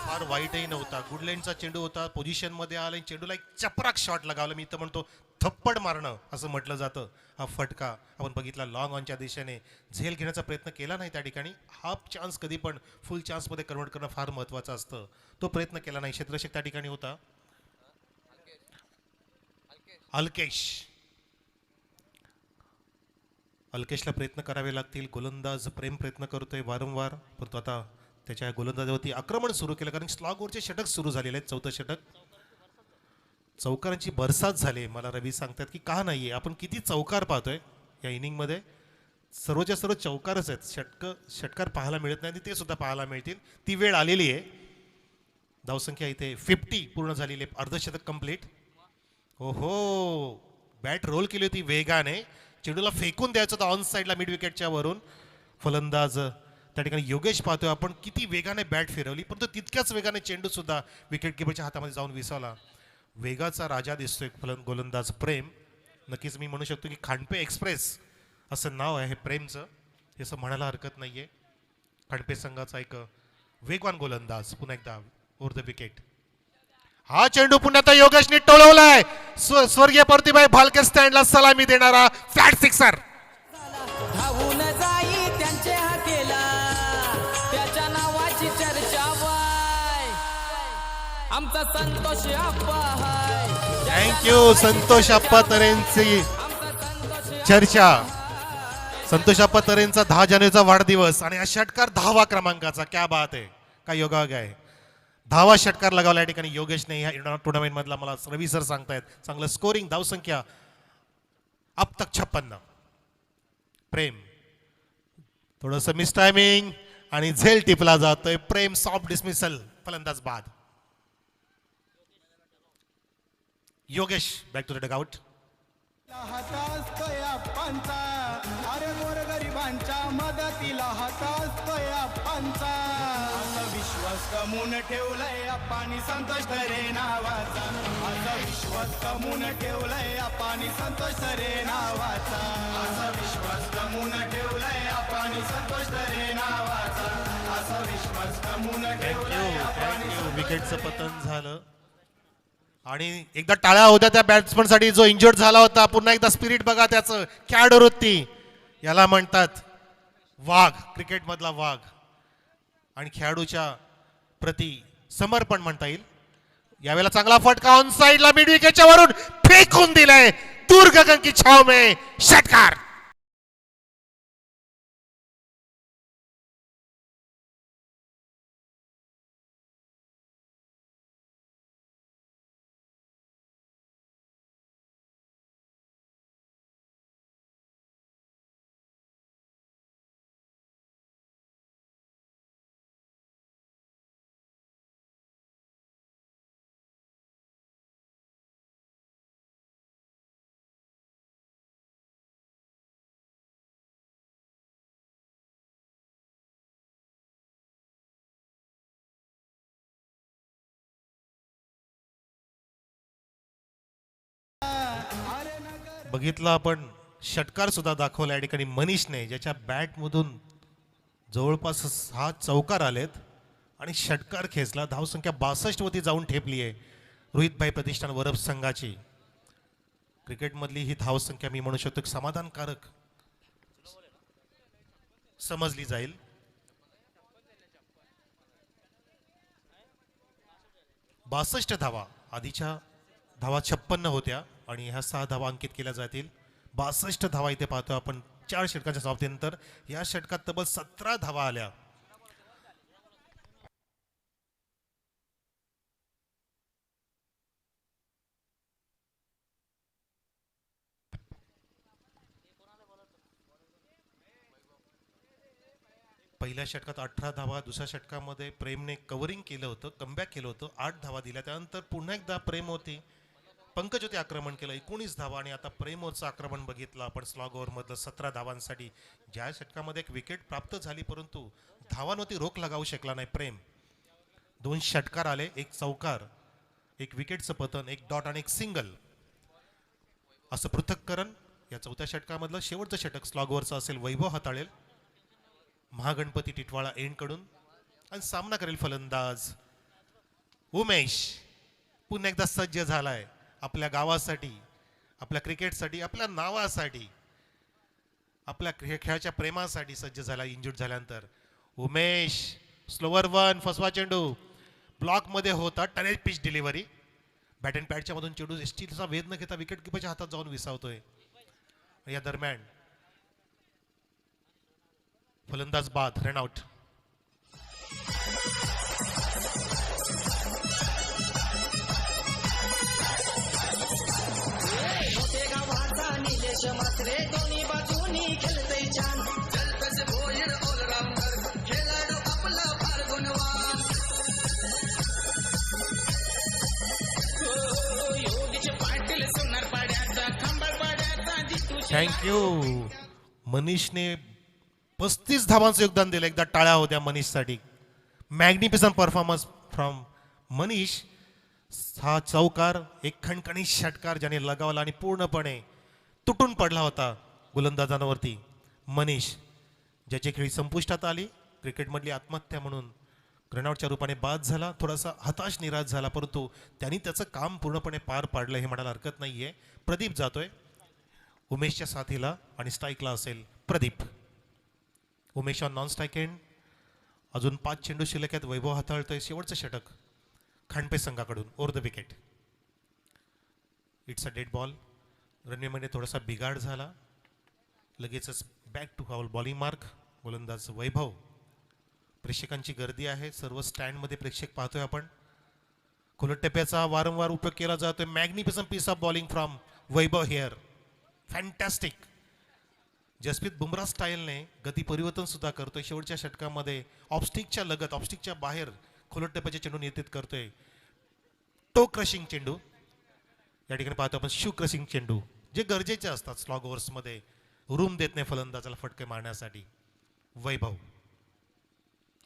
फार वाईटही नव्हता, गुडलँडचा चेंडू होता, पोझिशन मध्ये आला. चेंडूला एक चपराक शॉट लगावला. मी तर म्हणतो थप्पड मारणं असं म्हटलं जातं. हा फटका आपण बघितला लॉंग ऑनच्या दिशेने. झेल घेण्याचा प्रयत्न केला नाही त्या ठिकाणी. हाफ चान्स कधी पण फुल चान्स मध्ये कन्वर्ट करणं फार महत्वाचं असतं. तो प्रयत्न केला नाही. क्षेत्ररक्षक त्या ठिकाणी होता अल्केश. अल्केशला प्रयत्न करावे लागतील. गोलंदाज प्रेम प्रयत्न करतोय वारंवार, परंतु आता त्याच्या गोलंदाजावरती आक्रमण सुरू केलं, कारण स्लॉगवरचे षटक सुरू झालेले आहेत. चौथं षटक, चौकारांची बरसात झाली. मला रवी सांगतात की का नाहीये, आपण किती चौकार पाहतोय या इनिंगमध्ये. सर्वच्या सर्व चौकारच आहेत. षटकार पाहायला मिळत नाही, ते सुद्धा पाहायला मिळतील. ती वेळ आलेली आहे. धावसंख्या इथे 50 पूर्ण झालेली आहे. अर्धशतक कंप्लीट. ओहो, बॅट रोल केली होती वेगाने, चेंडूला फेकून द्यायचं होतं ऑन साईडला मिड विकेटच्या वरून. फलंदाज त्या ठिकाणी योगेश पाहतोय आपण, किती वेगाने बॅट फिरवली, परंतु तितक्याच वेगाने चेंडू सुद्धा विकेट किपरच्या हातामध्ये जाऊन विसावला. वेगाचा राजा दिसतोय गोलंदाज प्रेम. नक्कीच मी म्हणू शकतो की खांडपे एक्सप्रेस असं नाव आहे प्रेमचं, हे असं म्हणायला हरकत नाहीये. खांडपे संघाचा एक वेगवान गोलंदाज पुन्हा एकदा ओव्हर द विकेट. हा चेंडू पुन्हा योगेशने टोलवलाय. स्वर्गीय प्रतिभाई भालके स्टँडला सलामी देणारा फ्लॅट सिक्सर. धावून जाई त्यांचे हाकेला, त्याच्या नावाची चर्चा वाय, आमचा संतोष अप्पा हाय. थँक्यू संतोष अप्पा तरेंची चर्चा. संतोष अप्पा तरेंचा 10 जानेवारीचा वाढदिवस आणि हा षटकार 10वा क्रमांकाचा. क्या बात आहे, काय योगायोग आहे. 10वा षटकार लगावला या ठिकाणी योगेशने ह्या टुर्नामेंट मधला. मला रवी सर सांगतायत चांगलं स्कोरिंग. धावसंख्या अब तक 56. प्रेम थोडस मिस टायमिंग आणि झेल टिपला जातोय. प्रेम सॉफ्ट डिसमिसल, फलंदाज बाद. Yogesh back to the dugout. हात असतोय आप्पांचा, अरे गोरगरिबांच्या मदतीला हात असतोय आप्पांचा. असा विश्वास कमवून ठेवलाय आप्पांनी संतोष तरे नावाचा. असा विश्वास कमवून ठेवलाय आप्पांनी संतोष तरे नावाचा. असा विश्वास कमवून ठेवलाय आप्पांनी संतोष तरे नावाचा. असा विश्वास कमवून ठेवलाय आप्पांनी. विकेटचं पतन झालं आणि एकदा टाळ्या होत्या त्या बॅट्समन साठी जो इंजर्ड झाला होता. पुन्हा एकदा स्पिरिट बघा त्याचं, खेळाडूवृत्ती. याला म्हणतात वाघ, क्रिकेट मधला वाघ. आणि खेळाडूच्या प्रति समर्पण म्हणता येईल. यावेळेला चांगला फटका ऑन साइडला मिड विकेटच्या वरून फेकून दिलाय. दूर गगन की छाव में षटकार. बघितलं आपण षटकार सुद्धा दाखवला या ठिकाणी मनीषने, ज्याच्या बॅट मधून जवळपास 6 चौकार आलेत आणि षटकार खेचला. धावसंख्या 62 वरती जाऊन ठेपली आहे रोहितभाई प्रतिष्ठान वरप संघाची. क्रिकेट मधली ही धावसंख्या मी म्हणू शकतो समाधानकारक समजली जाईल. बासष्ट धावा, आधीच्या धावा 56 होत्या आणि ह्या 6 धावा अंकित केल्या जातील. 62 धावा इथे पाहतो आपण 4 षटकांच्या समाप्तीनंतर. या षटकात तब्बल 17 धावा आल्या. पहिल्या षटकात 18 धावा, दुसऱ्या षटकामध्ये प्रेमने कव्हरिंग केलं होतं, कमबॅक केलं होतं, 8 धावा दिल्या. त्यानंतर पुन्हा एकदा प्रेम होती, पंकज होते आक्रमण केलं 19 धावा. आणि आता प्रेमोचं आक्रमण बघितलं आपण स्लॉग ओव्हर मधलं 17 धावांसाठी. ज्या षटकामध्ये एक विकेट प्राप्त झाली परंतु धावांवरती रोख लगावू शकला नाही प्रेम. 2 षटकार आले, 1 चौकार, 1 विकेटचं पतन, 1 डॉट आणि 1 सिंगल असं पृथक्करण. या चौथ्या षटकामधलं शेवटचं षटक स्लॉग ओव्हरचं असेल. वैभव हाताळेल महागणपती टिटवाळा एंड कडून आणि सामना करेल फलंदाज उमेश. पुन्हा एकदा सज्ज झालाय आपल्या गावासाठी, आपल्या क्रिकेटसाठी, आपल्या नावासाठी, आपल्या खेळाच्या प्रेमासाठी सज्ज झाला. इंजुर्ड झाल्यानंतर उमेश स्लोवर 1, फसवा चेंडू ब्लॉक मध्ये होता. टनेज पिच डिलिव्हरी, बॅट अँड पॅडच्या मधून चेंडू स्टीलचा वेध न घेता विकेट किपरच्या हातात जाऊन विसावतोय. या दरम्यान फलंदाज बाद, रनआउट. मोठे गावाचा निलेश मात्रे दोन्ही बाजूनी खेळतय छान जलपेश भोईर ऑलराऊंडर खेळाडू आपला फार गुणवान योगीचे पाटील सोनार पाड्याचा खंबाळ पाड्याचा जितू थँक्यू. मनीषने 35 धावांचं योगदान दिलं. एकदा टाळ्या होत्या मनीषसाठी. Magnificent performance from Manish. हा चौकार, एक खणखणी षटकार ज्याने लगावला आणि पूर्णपणे तुटून पडला होता गोलंदाजांवरती. मनीष ज्याची खेळी संपुष्टात आली, क्रिकेटमधली आत्महत्या म्हणून रनआउटच्या रूपाने बाद झाला. थोडासा हताश निराश झाला, परंतु त्यांनी त्याचं काम पूर्णपणे पार पाडलं हे म्हणायला हरकत नाहीये. प्रदीप जातोय उमेशच्या साथीला आणि स्ट्राईकला असेल Pradeep. Umesh on non strike end. अजून 5 चेंडू शिल्लक आहेत. वैभव हाताळतोय शेवटचं षटक खांडपे संघाकडून over the wicket. It's a dead ball. रनवेमध्ये थोडासा बिघाड झाला. लगेचच बॅक टू हाऊल बॉलिंग मार्क. गोलंदाज वैभव. प्रेक्षकांची गर्दी आहे. सर्व स्टँडमध्ये प्रेक्षक पाहतोय आपण. खोलट टप्प्याचा वारंवार उपयोग केला जातोय. Magnificent piece of bowling from Vaibhav here. Fantastic. Jasprit Bumrah स्टाईलने गती परिवर्तन सुद्धा करतोय. शेवटच्या षटकामध्ये ऑफस्टिकच्या लगत, ऑफस्टिकच्या बाहेर खोलट टप्प्याचे चेंडू नियंत्रित करतोय. टो क्रशिंग चेंडू या ठिकाणी पाहतो आपण. शू क्रशिंग चेंडू जे गरजेचे असतात स्लॉग ओव्हर्समध्ये. रूम देत नाही फलंदाजाला फटके मारण्यासाठी. वैभव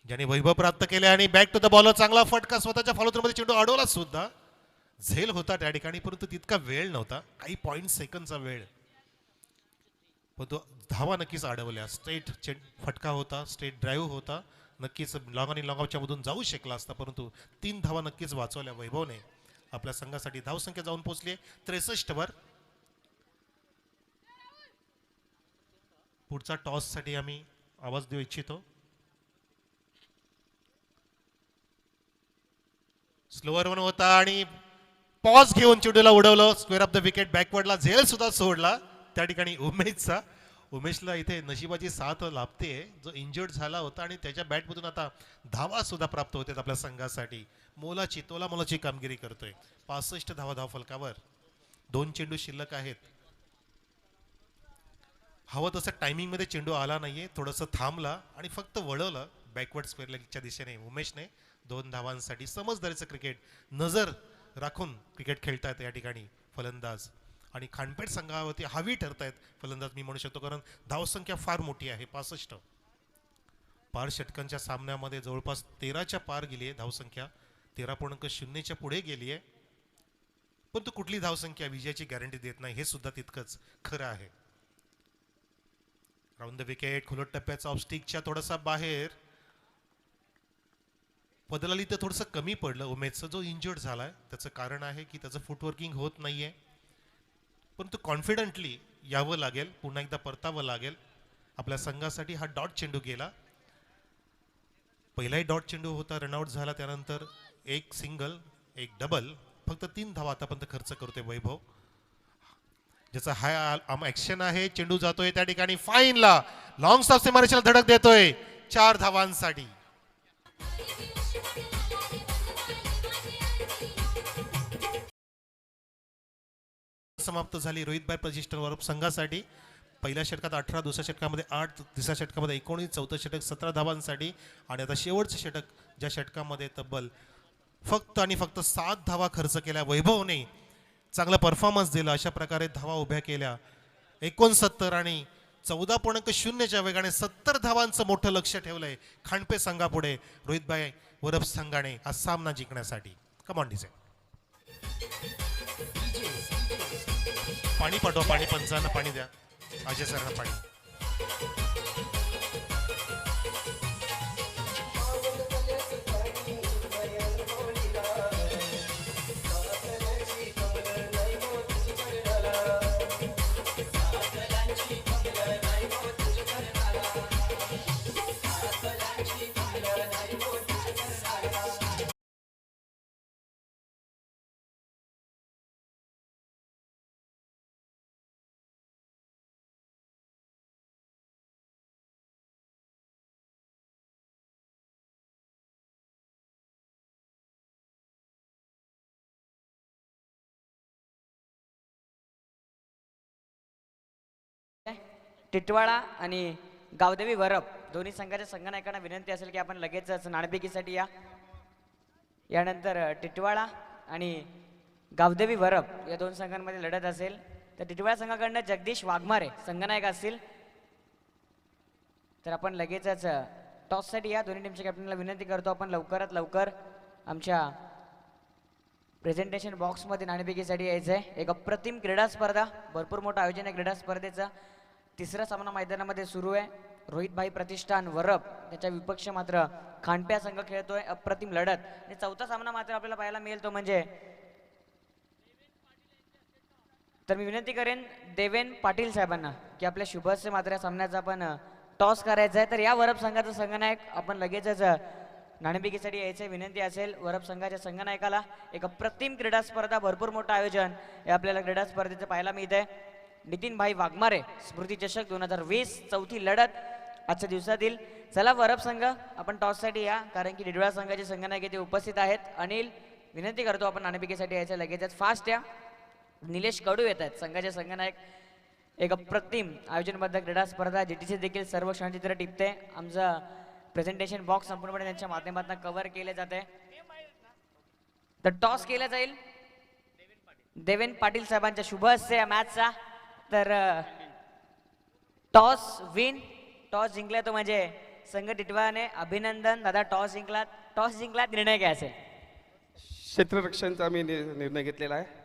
ज्याने वैभव प्राप्त केले आणि बॅक टू द बॉलर. चांगला फटका स्वतःच्या फॉलोथ्रूमध्ये चेंडू अडवला सुद्धा. झेल होता त्या ठिकाणी, परंतु तितका वेळ नव्हता. काही पॉईंट सेकंदचा वेळ, पण तो धावा नक्कीच अडवल्या. स्ट्रेट फटका होता, स्ट्रेट ड्राईव्ह होता. नक्कीच लॉंग आणि लॉंग आउटच्या मधून जाऊ शकला असता, परंतु 3 धावा नक्कीच वाचवल्या वैभवने. आपल्या संघासाठी धावसंख्या जाऊन पोहोचली 63 वर. पुढचा टॉस साठी आम्ही आवाज देऊ इच्छितो. स्लोअर वन होता आणि पॉज घेऊन चेंडूला उडवलं. Square off the wicket. बॅकवर्डला झेल सुद्धा सोडला त्या ठिकाणी उमेशचा. उमेशला इथे नशिबाची साथ लाभते, जो इंजर्ड झाला होता आणि त्याच्या बॅटमधून आता धावा सुद्धा प्राप्त होतात आपल्या संघासाठी. मोलाची मोलाची कामगिरी करतोय. 65 धावा धाव फलकावर. 2 चेंडू शिल्लक आहेत. हवं तसं टायमिंग मध्ये चेंडू आला नाहीये. थोडंसं थांबला आणि फक्त वळवलं बॅकवर्ड स्क्वेअर लेगच्या दिशेने उमेशने. 2 धावांसाठी समजदारीचं क्रिकेट, नजर राखून क्रिकेट खेळतायत या ठिकाणी फलंदाज. आणि खांडपेठ संघावरती हवी ठरतायत फलंदाज मी म्हणू शकतो, कारण धावसंख्या फार मोठी आहे. 65 पार षटकांच्या सामन्यामध्ये जवळपास 13च्या पार गेली आहे धावसंख्या. 13.0च्या पुढे गेली आहे. पण तो कुठली धावसंख्या विजयाची गॅरंटी देत नाही, हे सुद्धा तितकंच खरं आहे. Round the wicket. खुलट टप्प्याचा ऑफस्टिकच्या थोडासा बाहेर. बदलाली तर थोडंसं कमी पडलं उमेशचं, जो इंजर्ड झालाय. त्याचं कारण आहे की त्याचं फुटवर्किंग होत नाहीये, परंतु कॉन्फिडंटली यावं लागेल. पुन्हा एकदा परतावं लागेल. आपल्या संघासाठी हा डॉट चेंडू गेला. पहिलाही डॉट चेंडू होता, रनआउट झाला. त्यानंतर एक सिंगल, एक डबल. फक्त 3 धावा आतापर्यंत खर्च करतोय वैभव, ज्याचा हाय ऍक्शन आहे. चेंडू जातोय त्या ठिकाणी फाईनला. लॉंग स्टॉप सीमारेषेला धडक देतोय 4 धावांसाठी. समाप्त झाली रोहितभाई प्रतिष्ठान संघासाठी. पहिल्या षटकात 18, दुसऱ्या षटकामध्ये 8, तिसऱ्या षटकामध्ये 19, चौथं षटक 17 धावांसाठी. आणि आता शेवटचं षटक, ज्या षटकामध्ये तब्बल फक्त आणि फक्त 7 धावा खर्च केल्या वैभवने. चांगला परफॉर्मन्स दिला. अशा प्रकारे धावा उभ्या केल्या 69 आणि 14.0च्या वेगाने 70 धावांचं मोठं लक्ष ठेवलंय खांडपे संघापुढे रोहितभाई वरप संघाने हा सामना जिंकण्यासाठी. Come on design. पाणी पाठवा, पाणी पंचांना पाणी द्या. अजय सरना पाणी. टिटवाळा आणि गावदेवी वरप दोन्ही संघाच्या संघनायकांना विनंती असेल की आपण लगेचच नाणेफेकीसाठी या. यानंतर टिटवाळा आणि गावदेवी वरप या दोन संघांमध्ये लढत असेल तर टिटवाळा संघाकडनं जगदीश वाघमारे संघनायक असतील. तर आपण लगेचच टॉससाठी या. दोन्ही टीमच्या कॅप्टनला विनंती करतो आपण लवकरात लवकर आमच्या प्रेझेंटेशन बॉक्समध्ये नाणेफेकीसाठी यायचं आहे. एक अप्रतिम क्रीडा स्पर्धा, भरपूर मोठं आयोजन आहे क्रीडा स्पर्धेचं. तिसरा सामना मैदानामध्ये सुरू आहे. रोहितभाई प्रतिष्ठान वरप त्याच्या विपक्ष मात्र खांडप्या संघ खेळतोय. अप्रतिम लढत. आणि चौथा सामना मात्र आपल्याला पाहायला मिळेल तो म्हणजे, तर मी विनंती करेन देवेन पाटील साहेबांना की आपल्या शुभस्य मात्र या सामन्याचा आपण टॉस करायचा आहे. तर या वरप संघाचा संघनायक आपण लगेचच नाणेफेकीसाठी यायचं विनंती असेल. वरप संघाच्या संघनायकाला एक अप्रतिम क्रीडा स्पर्धा, भरपूर मोठं आयोजन हे आपल्याला क्रीडा स्पर्धेचं पाहायला मिळतंय. नितीनभाई वाघमारे स्मृती चषक 2020 चौथी लढत आजच्या दिवसातील. चला वरप संघ आपण टॉससाठी या, कारण की टिटवाळा संघाचे संघनायक येथे उपस्थित आहेत. अनिल विनंती करतो आपण नाणेफेकीसाठी यायचं लगेचच फास्ट या. निलेश कडू येत आहेत संघाचे संघनायक. एक अप्रतिम आयोजनबद्ध क्रीडा स्पर्धा, जीटीसी देखील सर्व क्षणचित्र टिपते. आमचं प्रेझेंटेशन बॉक्स संपूर्णपणे त्यांच्या माध्यमातून कव्हर केले जाते. तर टॉस केला जाईल देवेन पाटील साहेबांच्या शुभ हस्ते या मॅचचा. तर टॉस विन, टॉस जिंकला तो म्हणजे संघ टिटवाळाने. अभिनंदन दादा, टॉस जिंकलात. टॉस जिंकलात, निर्णय काय असेल? क्षेत्ररक्षणचा आम्ही निर्णय घेतलेला आहे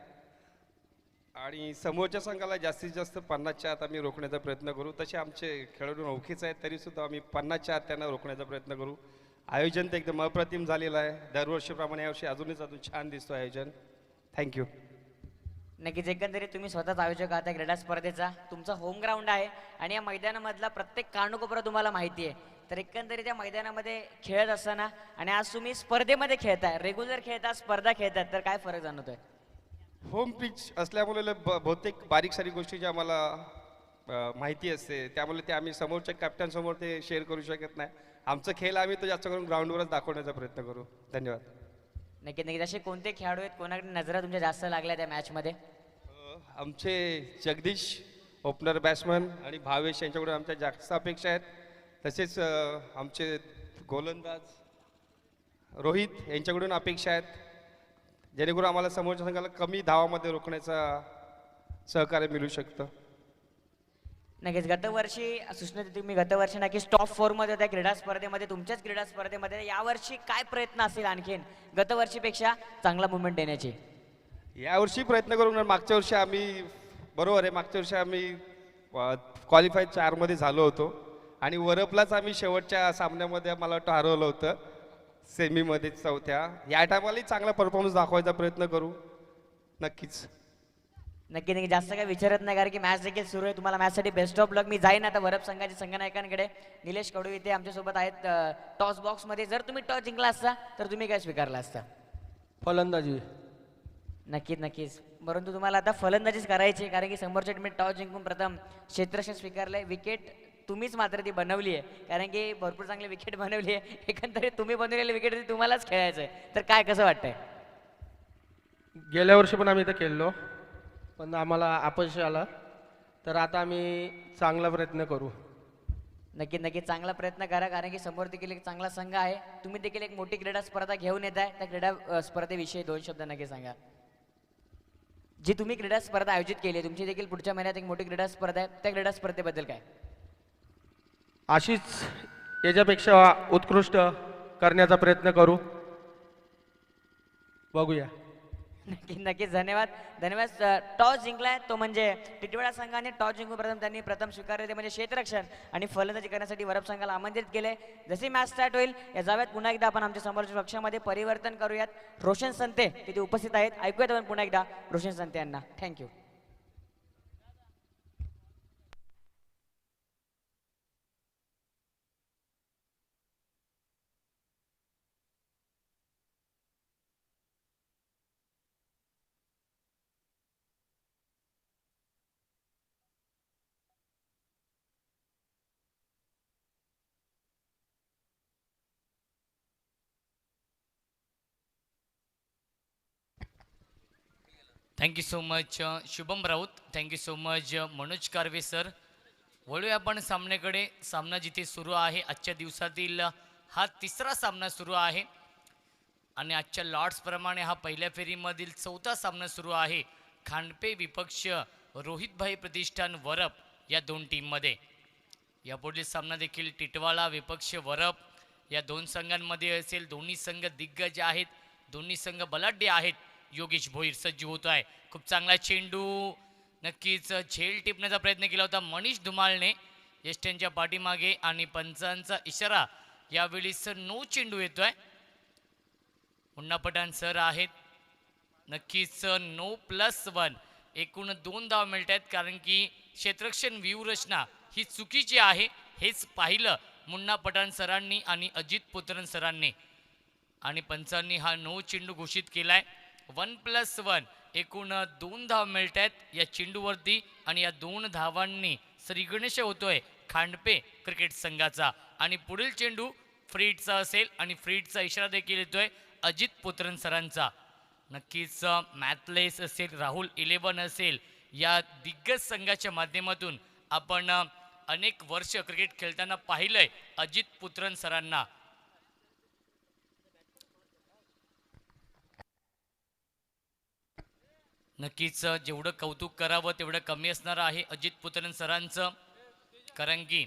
आणि समोरच्या संघाला जास्तीत जास्त 50च्या आत आम्ही रोखण्याचा प्रयत्न करू. तसे आमचे खेळाडू नौकीच आहेत तरीसुद्धा आम्ही 50च्या आत त्यांना रोखण्याचा प्रयत्न करू. आयोजन तर एकदम अप्रतिम झालेलं आहे. दरवर्षीप्रमाणे यावर्षी अजून छान दिसतो आयोजन. थँक्यू. नक्कीच, एकंदरीत तुम्ही स्वतःच आयोजक आहात या क्रीडा स्पर्धेचा. तुमचा होम ग्राउंड आहे आणि या मैदानामधला प्रत्येक कानकोपरा तुम्हाला माहिती आहे. तर एकंदरीत या मैदानामध्ये खेळत असताना आणि आज तुम्ही स्पर्धेमध्ये खेळताय, रेग्युलर खेळता, स्पर्धा खेळतात, तर काय फरक जाणवतोय? होम पिच असल्यामुळे बहुतेक बारीक सारी गोष्टी ज्या आम्हाला माहिती असते त्यामुळे ते आम्ही समोरच्या कॅप्टन समोर ते शेअर करू शकत नाही. आमचा खेळ आम्ही तो जास्त करून ग्राउंडवरच दाखवण्याचा प्रयत्न करू. धन्यवाद. नक्की नक्की. असे कोणते खेळाडू आहेत, कोणाकडे नजरा तुमच्या जास्त लागल्या त्या मॅचमध्ये? आमचे जगदीश ओपनर बॅट्समन आणि भावेश यांच्याकडून आमच्या जास्त अपेक्षा आहेत. तसेच आमचे गोलंदाज रोहित यांच्याकडून अपेक्षा आहेत, जेणेकरून आम्हाला समोरच्या संघाला कमी धावामध्ये रोखण्याचा सहकार्य मिळू शकतं. नक्कीच. गतवर्षी सूचना देते मी, गतवर्षी नक्कीच टॉप 4 मध्ये होत्या क्रीडा स्पर्धेमध्ये, तुमच्याच क्रीडा स्पर्धेमध्ये. यावर्षी काय प्रयत्न असेल आणखीन गतवर्षीपेक्षा चांगला मुवमेंट देण्याची? यावर्षी प्रयत्न करून मागच्या वर्षी आम्ही, बरोबर आहे, मागच्या वर्षी आम्ही क्वालिफाय 4मध्ये झालो होतो आणि वरपलाच आम्ही शेवटच्या सामन्यामध्ये मला वाटतं हरवलं होतं सेमीमध्ये चौथ्या. या टायमालाही चांगला परफॉर्मन्स दाखवायचा प्रयत्न करू. नक्कीच. नक्की नक्की. जास्त काही विचारत नाही, कारण की मॅच देखील सुरू आहे. तुम्हाला मॅचसाठी बेस्ट ऑफ लक. मी जाईन आता वरप संघाच्या संघनायकांकडे. निलेश कडू इथे आमच्यासोबत आहेत टॉस बॉक्समध्ये. जर तुम्ही टॉस जिंकला असता तर तुम्ही काय स्वीकारला असता? फलंदाजी. नक्कीच नक्कीच. परंतु तुम्हाला आता फलंदाजीच करायची, कारण की समोरच्या टीमने टॉस जिंकून प्रथम क्षेत्ररक्षण स्वीकारलंय. विकेट तुम्हीच मात्र ती बनवली आहे, कारण की भरपूर चांगली विकेट बनवली आहे. एकंदरीत तुम्ही बनवलेली विकेट तुम्हालाच खेळायचं आहे. तर काय कसं वाटतंय? गेल्या वर्षी पण आम्ही इथं खेळलो, पण आम्हाला अपयश आलं. तर आता आम्ही चांगला प्रयत्न करू. नक्की नक्की. चांगला प्रयत्न करा, कारण की समोर देखील एक चांगला संघ आहे. तुम्ही देखील एक मोठी क्रीडा स्पर्धा घेऊन येत आहे. त्या क्रीडा स्पर्धेविषयी 2 शब्द नक्की सांगा. जी तुम्ही क्रीडा स्पर्धा आयोजित केली आहे, तुमची देखील पुढच्या महिन्यात एक मोठी क्रीडा स्पर्धा आहे, त्या क्रीडा स्पर्धेबद्दल काय? अशीच याच्यापेक्षा उत्कृष्ट करण्याचा प्रयत्न करू. बघूया. नक्की नक्कीच. धन्यवाद धन्यवाद. टॉस जिंकलाय तो म्हणजे टिटवाळा संघाने टॉस जिंकून त्यांनी प्रथम स्वीकारले ते म्हणजे क्षेत्ररक्षण आणि फलंदाजी करण्यासाठी वरप संघाला आमंत्रित केले. जशी मॅच स्टार्ट होईल या जाव्यात पुन्हा एकदा आपण आमच्या समोरच्या पक्षामध्ये परिवर्तन करूयात. रोशन संते तिथे उपस्थित आहेत. ऐकूयात आपण पुन्हा एकदा रोशन संते यांना. Thank you. Thank you so much Shubham Raut. Thank you so much Manoj Karve sir. वळूया आपण सामन्याकडे. सामना जिथे सुरू आहे आजच्या दिवसातील हा तिसरा सामना सुरू आहे आणि आजच्या लॉर्ड्स प्रमाणे हा पहिल्या फेरीमधील चौथा सामना सुरू आहे. खांडपे विपक्ष रोहितभाई प्रतिष्ठान वरप या दोन टीममध्ये. यापुढील सामना देखील टिटवाळा विपक्ष वरप या दोन संघांमध्ये असेल. दोन्ही संघ दिग्गज आहेत, दोन्ही संघ बलाढ्य आहेत. योगेश भोईर सज्ज होतो आहे. खूप चांगला चेंडू, नक्कीच झेल टिपण्याचा प्रयत्न केला होता मनीष धुमाळने यष्ट्यांच्या पाठीमागे आणि पंचांचा इशारा यावेळी नो चेंडू येतोय. मुन्ना पठाण सर आहेत. नक्कीच No+1 एकूण 2 धाव मिळत आहेत कारण की क्षेत्ररक्षण व्यूहरचना ही चुकीची आहे हेच पाहिलं मुन्ना पठाण सरांनी आणि अजित पुत्रन सरांनी आणि पंचांनी हा नो चेंडू घोषित केलाय. 1+1 एकूण 2 धाव मिळत आहेत या चेंडूवरती आणि या 2 धावांनी श्रीगणेश होतोय खांडपे क्रिकेट संघाचा. आणि पुढील चेंडू फ्रीडचा असेल आणि फ्रीडचा इशारा देखील येतोय अजित पुत्रन सरांचा. नक्कीच मॅथलेस असेल, राहुल 11 असेल, या दिग्गज संघाच्या माध्यमातून आपण अनेक वर्ष क्रिकेट खेळताना पाहिलंय अजित पुत्रन सरांना. नक्कीच जेवढं कौतुक करावं तेवढं कमी असणार आहे अजित पुत्रन सरांचं, कारण की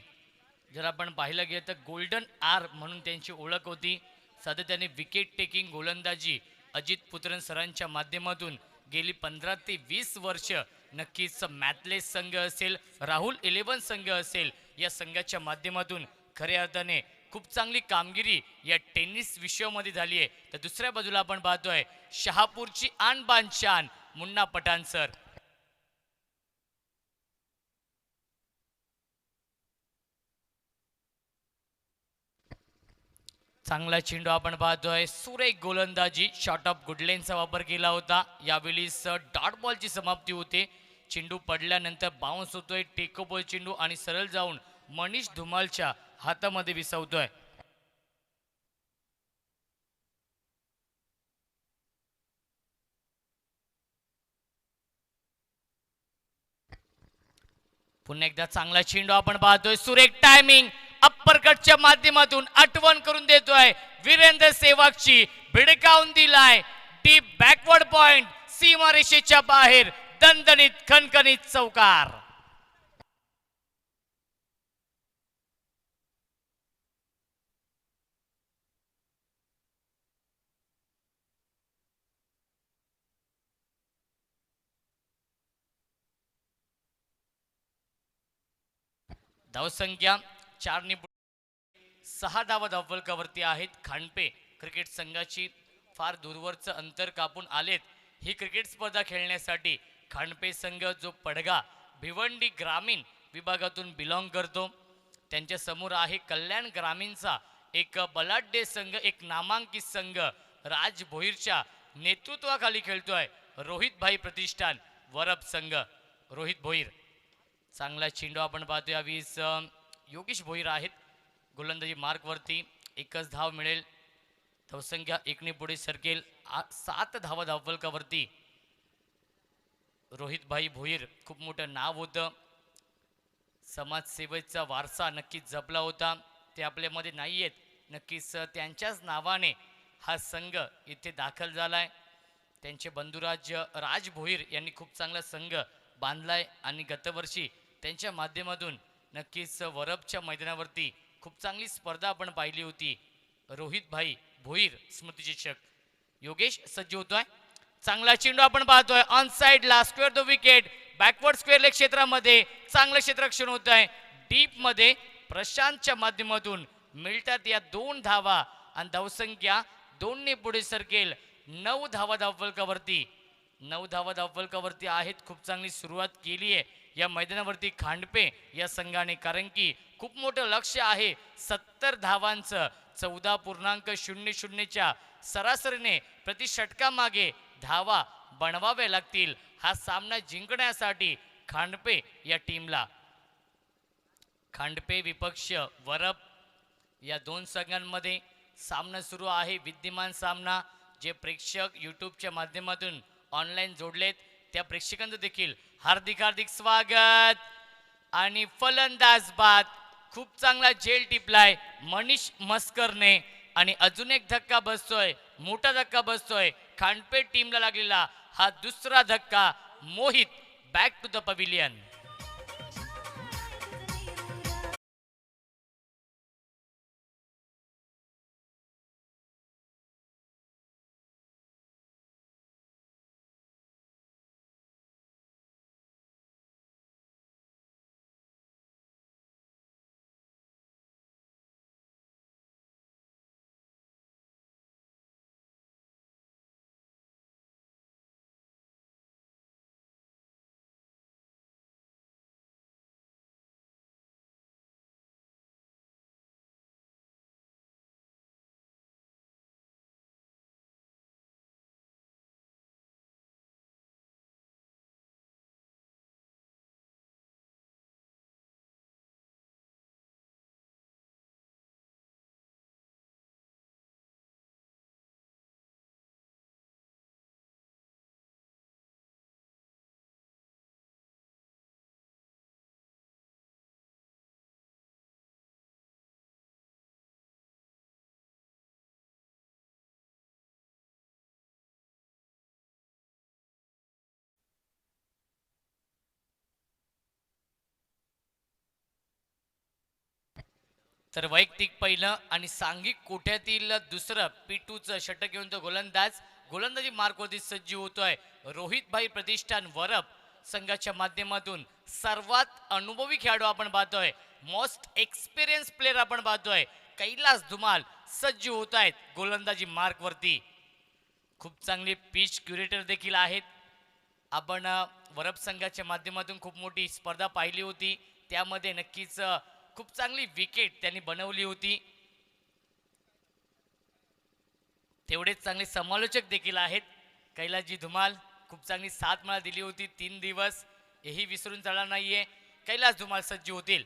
जर आपण पाहिलं गेलं तर गोल्डन आर म्हणून त्यांची ओळख होती. सातत्याने विकेट टेकिंग गोलंदाजी अजित पुत्रन सरांच्या माध्यमातून गेली 15 ते 20 वर्ष. नक्कीच मॅथलेस संघ असेल, राहुल 11 संघ असेल, या संघाच्या माध्यमातून खऱ्या अर्थाने खूप चांगली कामगिरी या टेनिस विश्वामध्ये झाली आहे. तर दुसऱ्या बाजूला आपण पाहतोय शहापूरची आन बान शान मुन्ना पठाण सर. चांगला चेंडू आपण पाहतोय, सुरेख गोलंदाजी, शॉर्ट ऑफ गुडलेनचा वापर केला होता. यावेळी डॉट बॉलची समाप्ती होते. चेंडू पडल्यानंतर बाउन्स होतोय टेको बॉल चेंडू आणि सरळ जाऊन मनीष धुमालच्या हातामध्ये विसवतोय. पुन्हा एकदा चांगला चेंडू आपण पाहतोय, सुरेख टायमिंग, अप्परकटच्या माध्यमातून आठवण करून देतोय वीरेंद्र सेवागची. भिडकावून दिलाय डीप बॅकवर्ड पॉइंट, सीमारेषेच्या बाहेर दणदणीत खणखणीत चौकार. धावसंख्या 4 6 धावा धावफलकावरती आहेत. खांडपे क्रिकेट संघाची फार दूरवरचं अंतर कापून आलेत ही क्रिकेट स्पर्धा खेळण्यासाठी. खांडपे संघ जो पडगा भिवंडी ग्रामीण विभागातून बिलॉंग करतो, त्यांच्या समोर आहे कल्याण ग्रामीणचा एक बलाढ्य संघ, एक नामांकित संघ राज भोईरच्या नेतृत्वाखाली खेळतोय रोहितभाई प्रतिष्ठान वरप संघ. रोहित भोईर, चांगला चेंडू आपण पाहतोय. यावीस योगेश भोईर आहेत गोलंदाजी मार्कवरती. एकच धाव मिळेल. धावसंख्या 1 पुढे सरकेल. 7 धावा धावफलकावरती. रोहितभाई भोईर खूप मोठं नाव होतं, समाजसेवेचा वारसा नक्कीच जपला होता, ते आपल्यामध्ये नाही आहेत. नक्कीच त्यांच्याच नावाने हा संघ इथे दाखल झालाय. त्यांचे बंधुराज राज भोईर यांनी खूप चांगला संघ बांधलाय आणि गतवर्षी त्यांच्या माध्यमातून नक्कीच वरपच्या मैदानावरती खूप चांगली स्पर्धा आपण पाहिली होती. रोहितभाई भोईर स्मृतिचिषक. योगेश सज्ज होतोय. चांगला चेंडू आपण पाहतोय ऑन साइडला, square the wicket, backward square leg क्षेत्रामध्ये चांगलं क्षेत्ररक्षण होत आहे. डीप मध्ये प्रशांतच्या माध्यमातून मिळतात या 2 धावा आणि धावसंख्या 2 ने पुढे सरकेल. 9 धावा धावफलकावरती. 9 धावा धावफलकावरती आहेत. खूप चांगली सुरुवात केली आहे या मैदानावरती खांडपे या संघाने, कारण की खूप मोठं लक्ष आहे 70 धावांचं. 14.00च्या सरासरीने प्रति षटकामागे धावा बनवाव्या लागतील हा सामना जिंकण्यासाठी खांडपे या टीमला. खांडपे विपक्ष वरप या 2 संघांमध्ये सामना सुरू आहे. विद्यमान सामना जे प्रेक्षक यूट्यूबच्या माध्यमातून ऑनलाईन जोडलेत त्या प्रेक्षकांचं देखील हार्दिक स्वागत. आणि फलंदाज बाद. खूप चांगला झेल टिपलाय मनीष मस्करने आणि अजून एक धक्का बसतोय, मोठा धक्का बसतोय खांडपेट टीमला लागलेला. हा दुसरा धक्का. Mohit back to the pavilion. तर वैयक्तिक पहिलं आणि सांघिक कोट्यातील दुसरं P2चं षटक घेऊन तो गोलंदाजी मार्कवरती सज्ज होतोय. रोहित भाई प्रतिष्ठान वरप संघाच्या माध्यमातून सर्वात अनुभवी खेळाडू आपण पाहतोय, मोस्ट एक्सपिरियन्स प्लेअर आपण पाहतोय. कैलास धुमाल सज्ज होत आहेत गोलंदाजी मार्कवरती. खूप चांगले पिच क्युरेटर देखील आहेत. आपण वरप संघाच्या माध्यमातून खूप मोठी स्पर्धा पाहिली होती, त्यामध्ये नक्कीच खूप चांगली विकेट त्यांनी बनवली होती. तेवढेच चांगले समालोचक देखील आहेत. कैलासजी धुमाल खूप चांगली साथ मला दिली होती 3 दिवस, हेही विसरून चालणार नाहीये. कैलास धुमाल सज्ज होतील.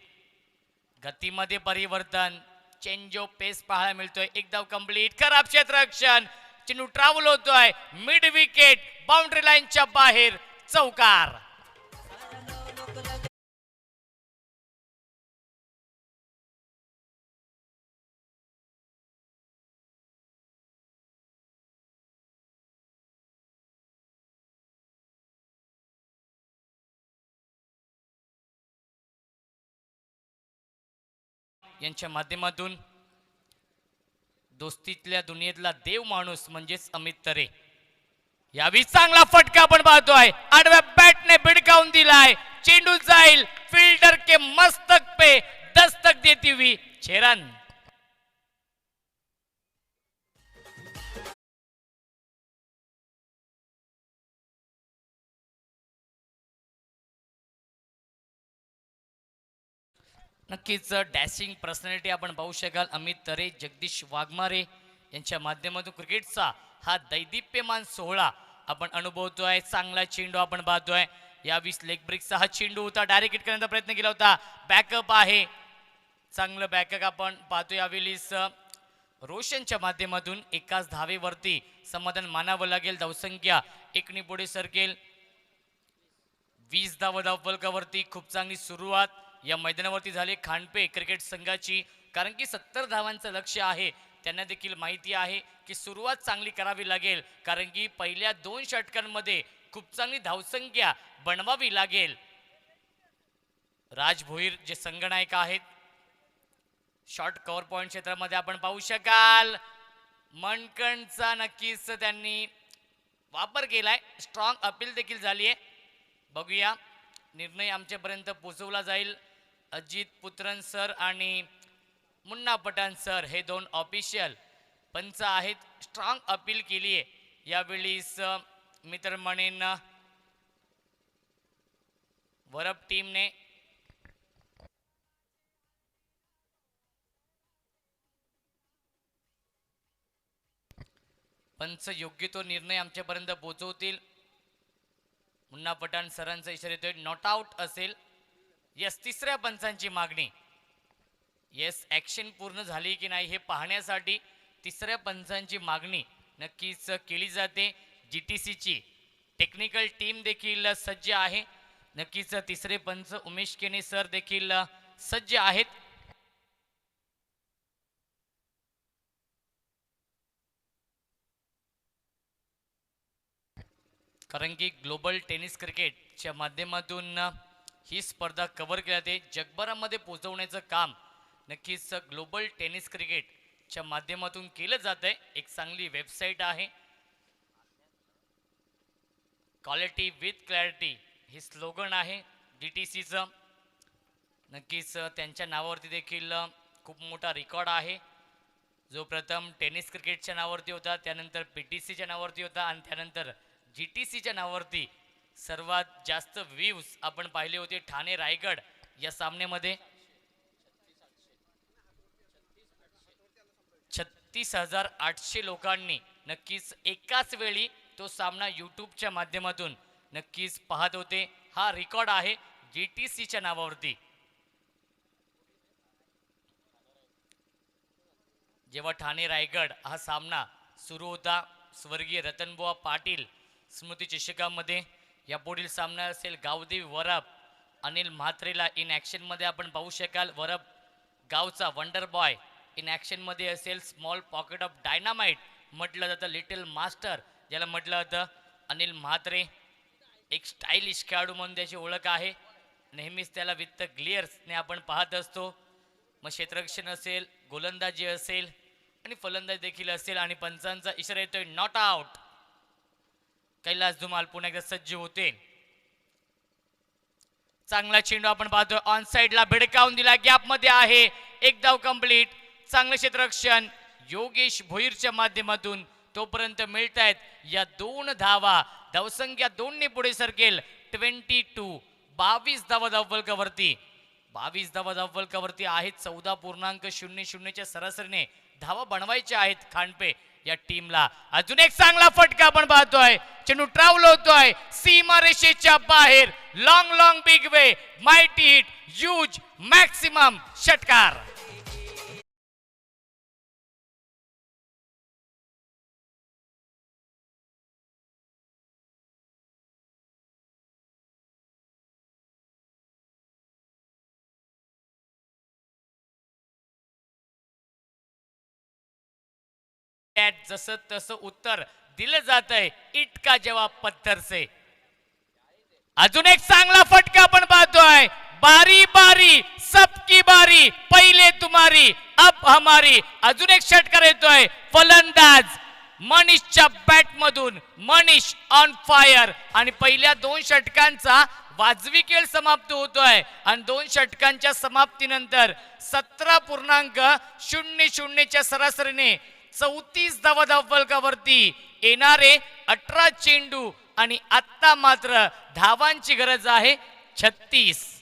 गतीमध्ये परिवर्तन, चेंज ऑफ पेस पाहायला मिळतोय. एक धाव कंप्लीट, खराब क्षेत्ररक्षण, चेंडू ट्रॅव्हल होतोय मिड विकेट, बाउंड्री लाईनच्या बाहेर, चौकार. यांच्या माध्यमातून दोस्तीतल्या दुनियेतला देव माणूस म्हणजेच अमित तरे. यावी चांगला फटका आपण पाहतोय, आडव्या बॅटने भिडकावून दिलाय, चेंडू जाईल फिल्डर के मस्तक पे दस्तक देती हुई 6 रन. नक्कीच डॅशिंग पर्सनॅलिटी आपण पाहू शकाल. अमित तरे, जगदीश वाघमारे यांच्या माध्यमातून क्रिकेटचा हा दैदिप्यमान सोहळा आपण अनुभवतोय. चांगला चेंडू आपण पाहतोय. यावीस लेग ब्रेकचा हा चेंडू होता, डायरेक्ट हिट करण्याचा प्रयत्न केला होता. बॅकअप आहे, चांगलं बॅकअप आपण पाहतोय. यावेळीस रोशनच्या माध्यमातून एकाच धावेवरती समाधान मानावं लागेल. धावसंख्या 1 पुढे सरकेल. 20 धावफलकावरती खूप चांगली सुरुवात या मैदानावरती झाली खांडपे क्रिकेट संघाची, कारण की 70 धावांचं लक्ष्य आहे. त्यांना देखील माहिती आहे की सुरुवात चांगली करावी लागेल, कारण की पहिल्या 2 षटकांमध्ये खूप चांगली धावसंख्या बनवावी लागेल. राज भोईर जे संघनायक आहेत, शॉर्ट कव्हर पॉइंट क्षेत्रामध्ये आपण पाहू शकाल मनकणचा नक्कीच त्यांनी वापर केलाय. स्ट्रॉंग अपील देखील झाली आहे. बघूया, निर्णय आमच्यापर्यंत पोहोचवला जाईल. अजित पुत्रन सर आणि मुन्ना पठाण सर हे 2 ऑफिशियल पंच आहेत. स्ट्रॉंग अपील केली आहे यावेळीस मित्र म्हणेन वरप टीमने. पंच योग्य तो निर्णय आमच्यापर्यंत पोहोचवतील. मुन्ना पठाण सरांचा इशारा येतोय नॉट आउट असेल. यस, 3ऱ्या पंचांची मागणी. येस, ऍक्शन पूर्ण झाली की नाही हे पाहण्यासाठी 3ऱ्या पंचांची मागणी नक्कीच केली जाते. GTCची टेक्निकल टीम देखील सज्ज आहे. नक्कीच तिसरे पंच उमेश केने सर देखील सज्ज आहेत. कारण की ग्लोबल टेनिस क्रिकेटच्या माध्यमातून ही स्पर्धा कव्हर केली जाते, जगभरामध्ये पोहोचवण्याचं काम नक्कीच ग्लोबल टेनिस क्रिकेटच्या माध्यमातून केलं जात आहे. एक चांगली वेबसाईट आहे, क्वालिटी विथ क्लॅरिटी हे स्लोगन आहे DTCचं. नक्कीच त्यांच्या नावावरती देखील खूप मोठा रेकॉर्ड आहे, जो प्रथम टेनिस क्रिकेटच्या नावावरती होता, त्यानंतर PTCच्या नावावरती होता आणि त्यानंतर GTCच्या नावावरती सर्वात जास्त व्ह्यूज आपण पाहिले होते ठाणे रायगड या सामन्यामध्ये. 36,800 लोकांनी नक्कीच एकाच वेळी तो सामना यूट्यूबच्या माध्यमातून नक्कीच पाहत होते. हा रेकॉर्ड आहे GTCच्या नावावरती. जेव्हा ठाणे रायगड हा सामना सुरू होता, स्वर्गीय रतनबुवा पाटील स्मृती चषकामध्ये यापुढील सामना असेल गावदेवी वरप अनिल म्हात्रेला इन ॲक्शनमध्ये आपण पाहू शकाल. वरप गावचा वंडर बॉय इन ॲक्शनमध्ये असेल. स्मॉल पॉकेट ऑफ डायनामाइट म्हटलं जातं, लिटिल मास्टर ज्याला म्हटलं जातं. अनिल म्हात्रे एक स्टायलिश खेळाडू म्हणून त्याची ओळख आहे, नेहमीच त्याला विथ ग्लिअर्सने आपण पाहत असतो. मग क्षेत्ररक्षण असेल, गोलंदाजी असेल आणि फलंदाजी देखील असेल आणि पंचांचा इशारा येतोय नॉट आउट. कैलास धुमाल पुन्हा एकदा सज्ज होते. चांगला चेंडू आपण पाहतोय ऑन साइडला भिडकावून दिला, गॅप मध्ये आहे, एक धाव कंप्लीट. चांगलं क्षेत्ररक्षण योगेश भोईरच्या माध्यमातून तोपर्यंत मिळत आहेत या 2 धावा. धावसंख्या 2ने पुढे सरकेल. 22 धावा धावफलकावरती. 22 धावा धावफलकावरती आहेत. 14.00च्या सरासरीने धावा बनवायच्या आहेत खांडपे या टीमला. अजून एक चांगला फटका आपण पाहतोय, चेंडू ट्रॅव्हल होतोय सीमारेषेच्या बाहेर. Long big way mighty hit huge maximum षटकार. जसं तसं उत्तर दिलं जात आहे. इटका जवाब पत्थर से. अजून एक चांगला फटका आपण पाहतोय. बारी बारी सबकी बारी, पहिले तुम्हारी अब हमारी. अजून एक षटकार येतोय. फलंदाज मनीषच्या बॅट मधून. Manish on fire. आणि पहिल्या 2 षटकांचा वाजवी खेळ समाप्त होतोय आणि 2 षटकांच्या समाप्तीनंतर 17.00च्या सरासरीने 34 धावा धावफलकावरती येणारे 18 चेंडू आणि आता मात्र धावांची गरज आहे 36.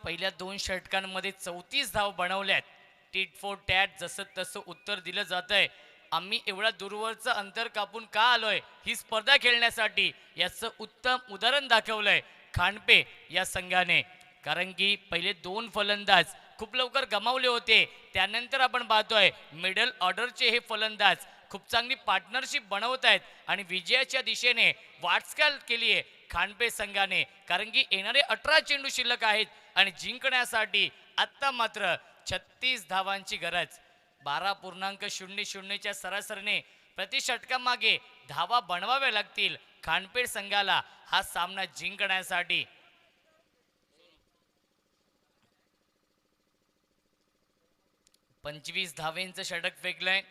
पहिल्या 2 षटकांमध्ये 34 धाव बनवल्यात. टीट फॉर टॅट जसं तसं उत्तर दिलं जात आहे. आम्ही एवढा दूरवरचं अंतर कापून का आलोय ही स्पर्धा खेळण्यासाठी, याचं उत्तम उदाहरण दाखवलंय खांडपे या संघाने. कारण की पहिले 2 फलंदाज खूप लवकर गमावले होते. त्यानंतर आपण पाहतोय मिडल ऑर्डरचे हे फलंदाज खूप चांगली पार्टनरशिप बनवत आहेत आणि विजयाच्या दिशेने वाटचाल केली आहे खांडपे संघाने. कारण की येणारे 18 चेंडू शिल्लक आहेत आणि जिंकण्यासाठी आता मात्र 36 धावांची गरज. 12.00च्या सरासरीने प्रति षटकामागे धावा बनवाव्या लागतील खांडपे संघाला हा सामना जिंकण्यासाठी. पंचवीस धावेंचं षटक फेकलंय.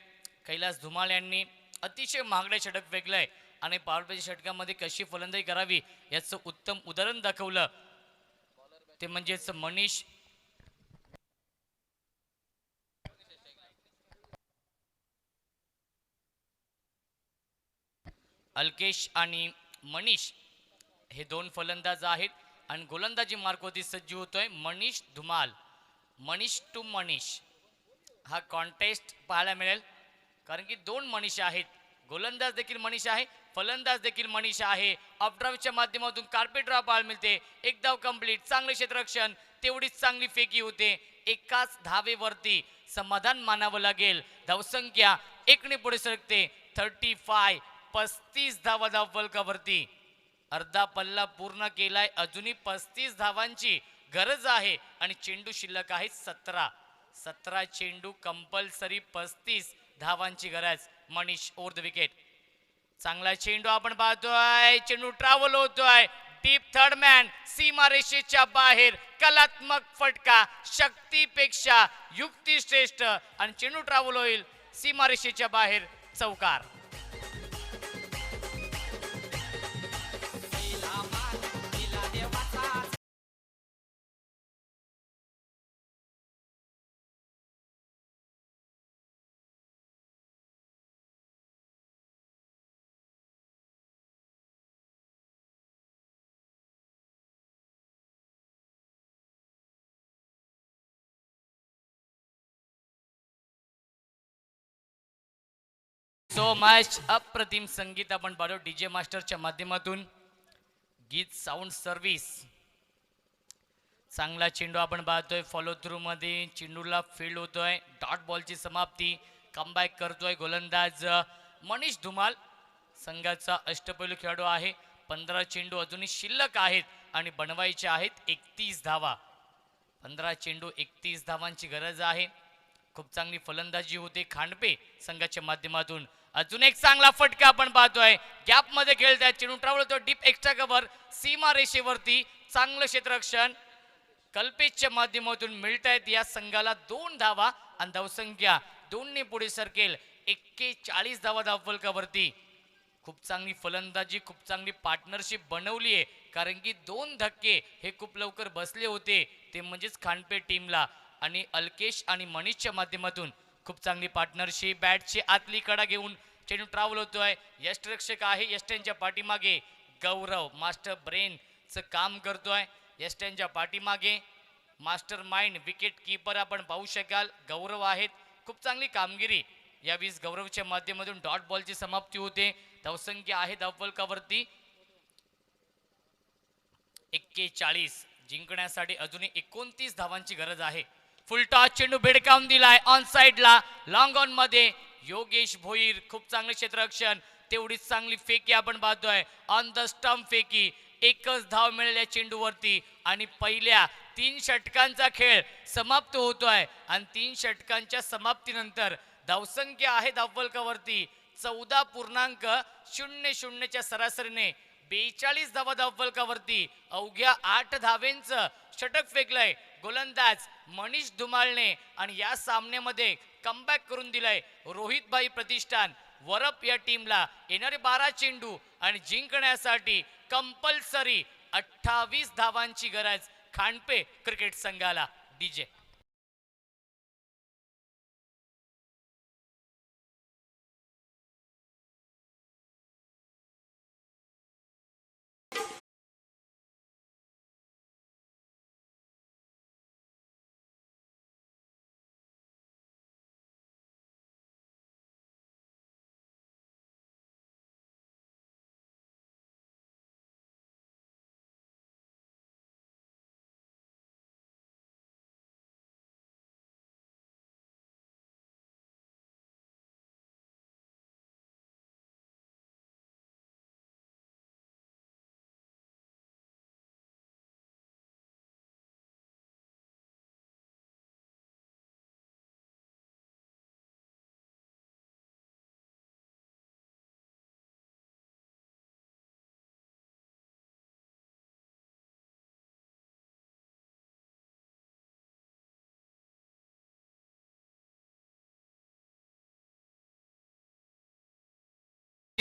कैलास धुमाळ यांनी अतिशय महागडे षटक फेकलंय आणि पॉवर प्लेच्या षटकामध्ये कशी फलंदाजी करावी याचं उत्तम उदाहरण दाखवलं ते म्हणजेच मनीष अल्केश आणि मनीष हे दोन फलंदाज आहेत आणि गोलंदाजी मार्कवरती सज्ज होतोय मनीष धुमाल. मनीष टू मनीष हा कॉन्टेस्ट पाहायला मिळेल कारण की दोन मनीष आहेत. गोलंदाज देखील मनीष आहे, फलंदाज देखील मनीष आहे. ऑफड्राईव्हच्या माध्यमातून कार्पेट ड्रॉ पाहायला मिळते. एक धाव कंप्लीट, चांगले क्षेत्ररक्षण, तेवढीच चांगली फेकी होते. एकाच धावेवरती समाधान मानावं लागेल. धावसंख्या एकने पुढे सरकते. 35 धावा धाव फलकावरती. अर्धा पल्ला पूर्ण केलाय. अजूनही 35 धावांची गरज आहे आणि चेंडू शिल्लक आहे 17 चेंडू कंपल्सरी 35 धावांची गरज. Manish over the wicket. चांगला चेंडू आपण पाहतोय. चेंडू ट्रॅव्हल होतोय. डीप थर्ड मॅन सीमारेषेच्या बाहेर. कलात्मक फटका, शक्तीपेक्षा युक्ती श्रेष्ठ आणि चेंडू ट्रॅव्हल होईल सीमारेषेच्या बाहेर. चौकार. सो मॅच अप्रतिम संगीत आपण पाहतो डीजे मास्टरच्या माध्यमातून. गीत साऊंड सर्व्हिस. चांगला चेंडू आपण पाहतोय. फॉलो थ्रू मध्ये चेंडूला फील्ड होतोय. डॉट बॉलची समाप्ती. कमबॅक करतोय गोलंदाज मनीष धुमाल. संघाचा अष्टपैलू खेळाडू आहे. 15 चेंडू अजूनही शिल्लक आहेत आणि बनवायचे आहेत 31 धावा. 15 चेंडू 31 धावांची गरज आहे. खूप चांगली फलंदाजी होते खांडपे संघाच्या माध्यमातून. अजून एक चांगला फटका आपण पाहतोय. गॅप मध्ये खेळताय. चेंडू ट्रॅव्हल होतो. डीप एक्स्ट्रा कव्हर सीमा रेषेवरती. चांगलं क्षेत्ररक्षण कल्पेशच्या माध्यमातून मिळत आहेत या संघाला 2 धावा आणि धावसंख्या 2 ने पुढे सरकेल. 41 धावा धावफलकावरती. खूप चांगली फलंदाजी, खूप चांगली पार्टनरशिप बनवली आहे कारण की 2 धक्के हे खूप लवकर बसले होते ते म्हणजेच खांडपे टीमला. आणि अल्केश आणि मनीषच्या माध्यमातून खूप चांगली पार्टनरशिप. बॅटची आतली कडा घेऊन चेंडू ट्रॅव्हल होतोय. यष्टरक्षक आहे यष्ट्यांच्या पाठीमागे. गौरव मास्टर ब्रेनचं काम करतोय यष्ट्यांच्या पाठीमागे. मास्टर माइंड विकेट कीपर आपण पाहू शकाल गौरव आहेत. खूप चांगली कामगिरी यावेळी गौरवच्या माध्यमातून. डॉट बॉलची समाप्ती होते. धावसंख्या आहे धावफलकावरती 41. जिंकण्यासाठी अजूनही 29 धावांची गरज आहे. फुल टॉस चेंडू भेडकावून दिलाय ऑन साइडला. लॉंग ऑन मध्ये योगेश भोईर. खूप चांगले क्षेत्ररक्षण, तेवढीच चांगली फेकी आपण पाहतोय. ऑन द स्टंप फेकी. एकच धाव मिळेल या चेंडूवरती आणि पहिल्या 3 षटकांचा खेळ समाप्त होतोय. आणि 3 षटकांच्या समाप्तीनंतर धावसंख्या आहे धावफलकावरती 14.00च्या सरासरीने 42 धावा धावफलकावरती. अवघ्या 8 धावेंचं षटक फेकलंय गोलंदाज मनीष धुमाळने आणि या सामन्यामध्ये कमबॅक करून दिलाय रोहित भाई प्रतिष्ठान वरप या टीमला. येणारे 12 चेंडू आणि जिंकण्यासाठी कंपल्सरी 28 धावांची गरज खांडपे क्रिकेट संघाला. DJ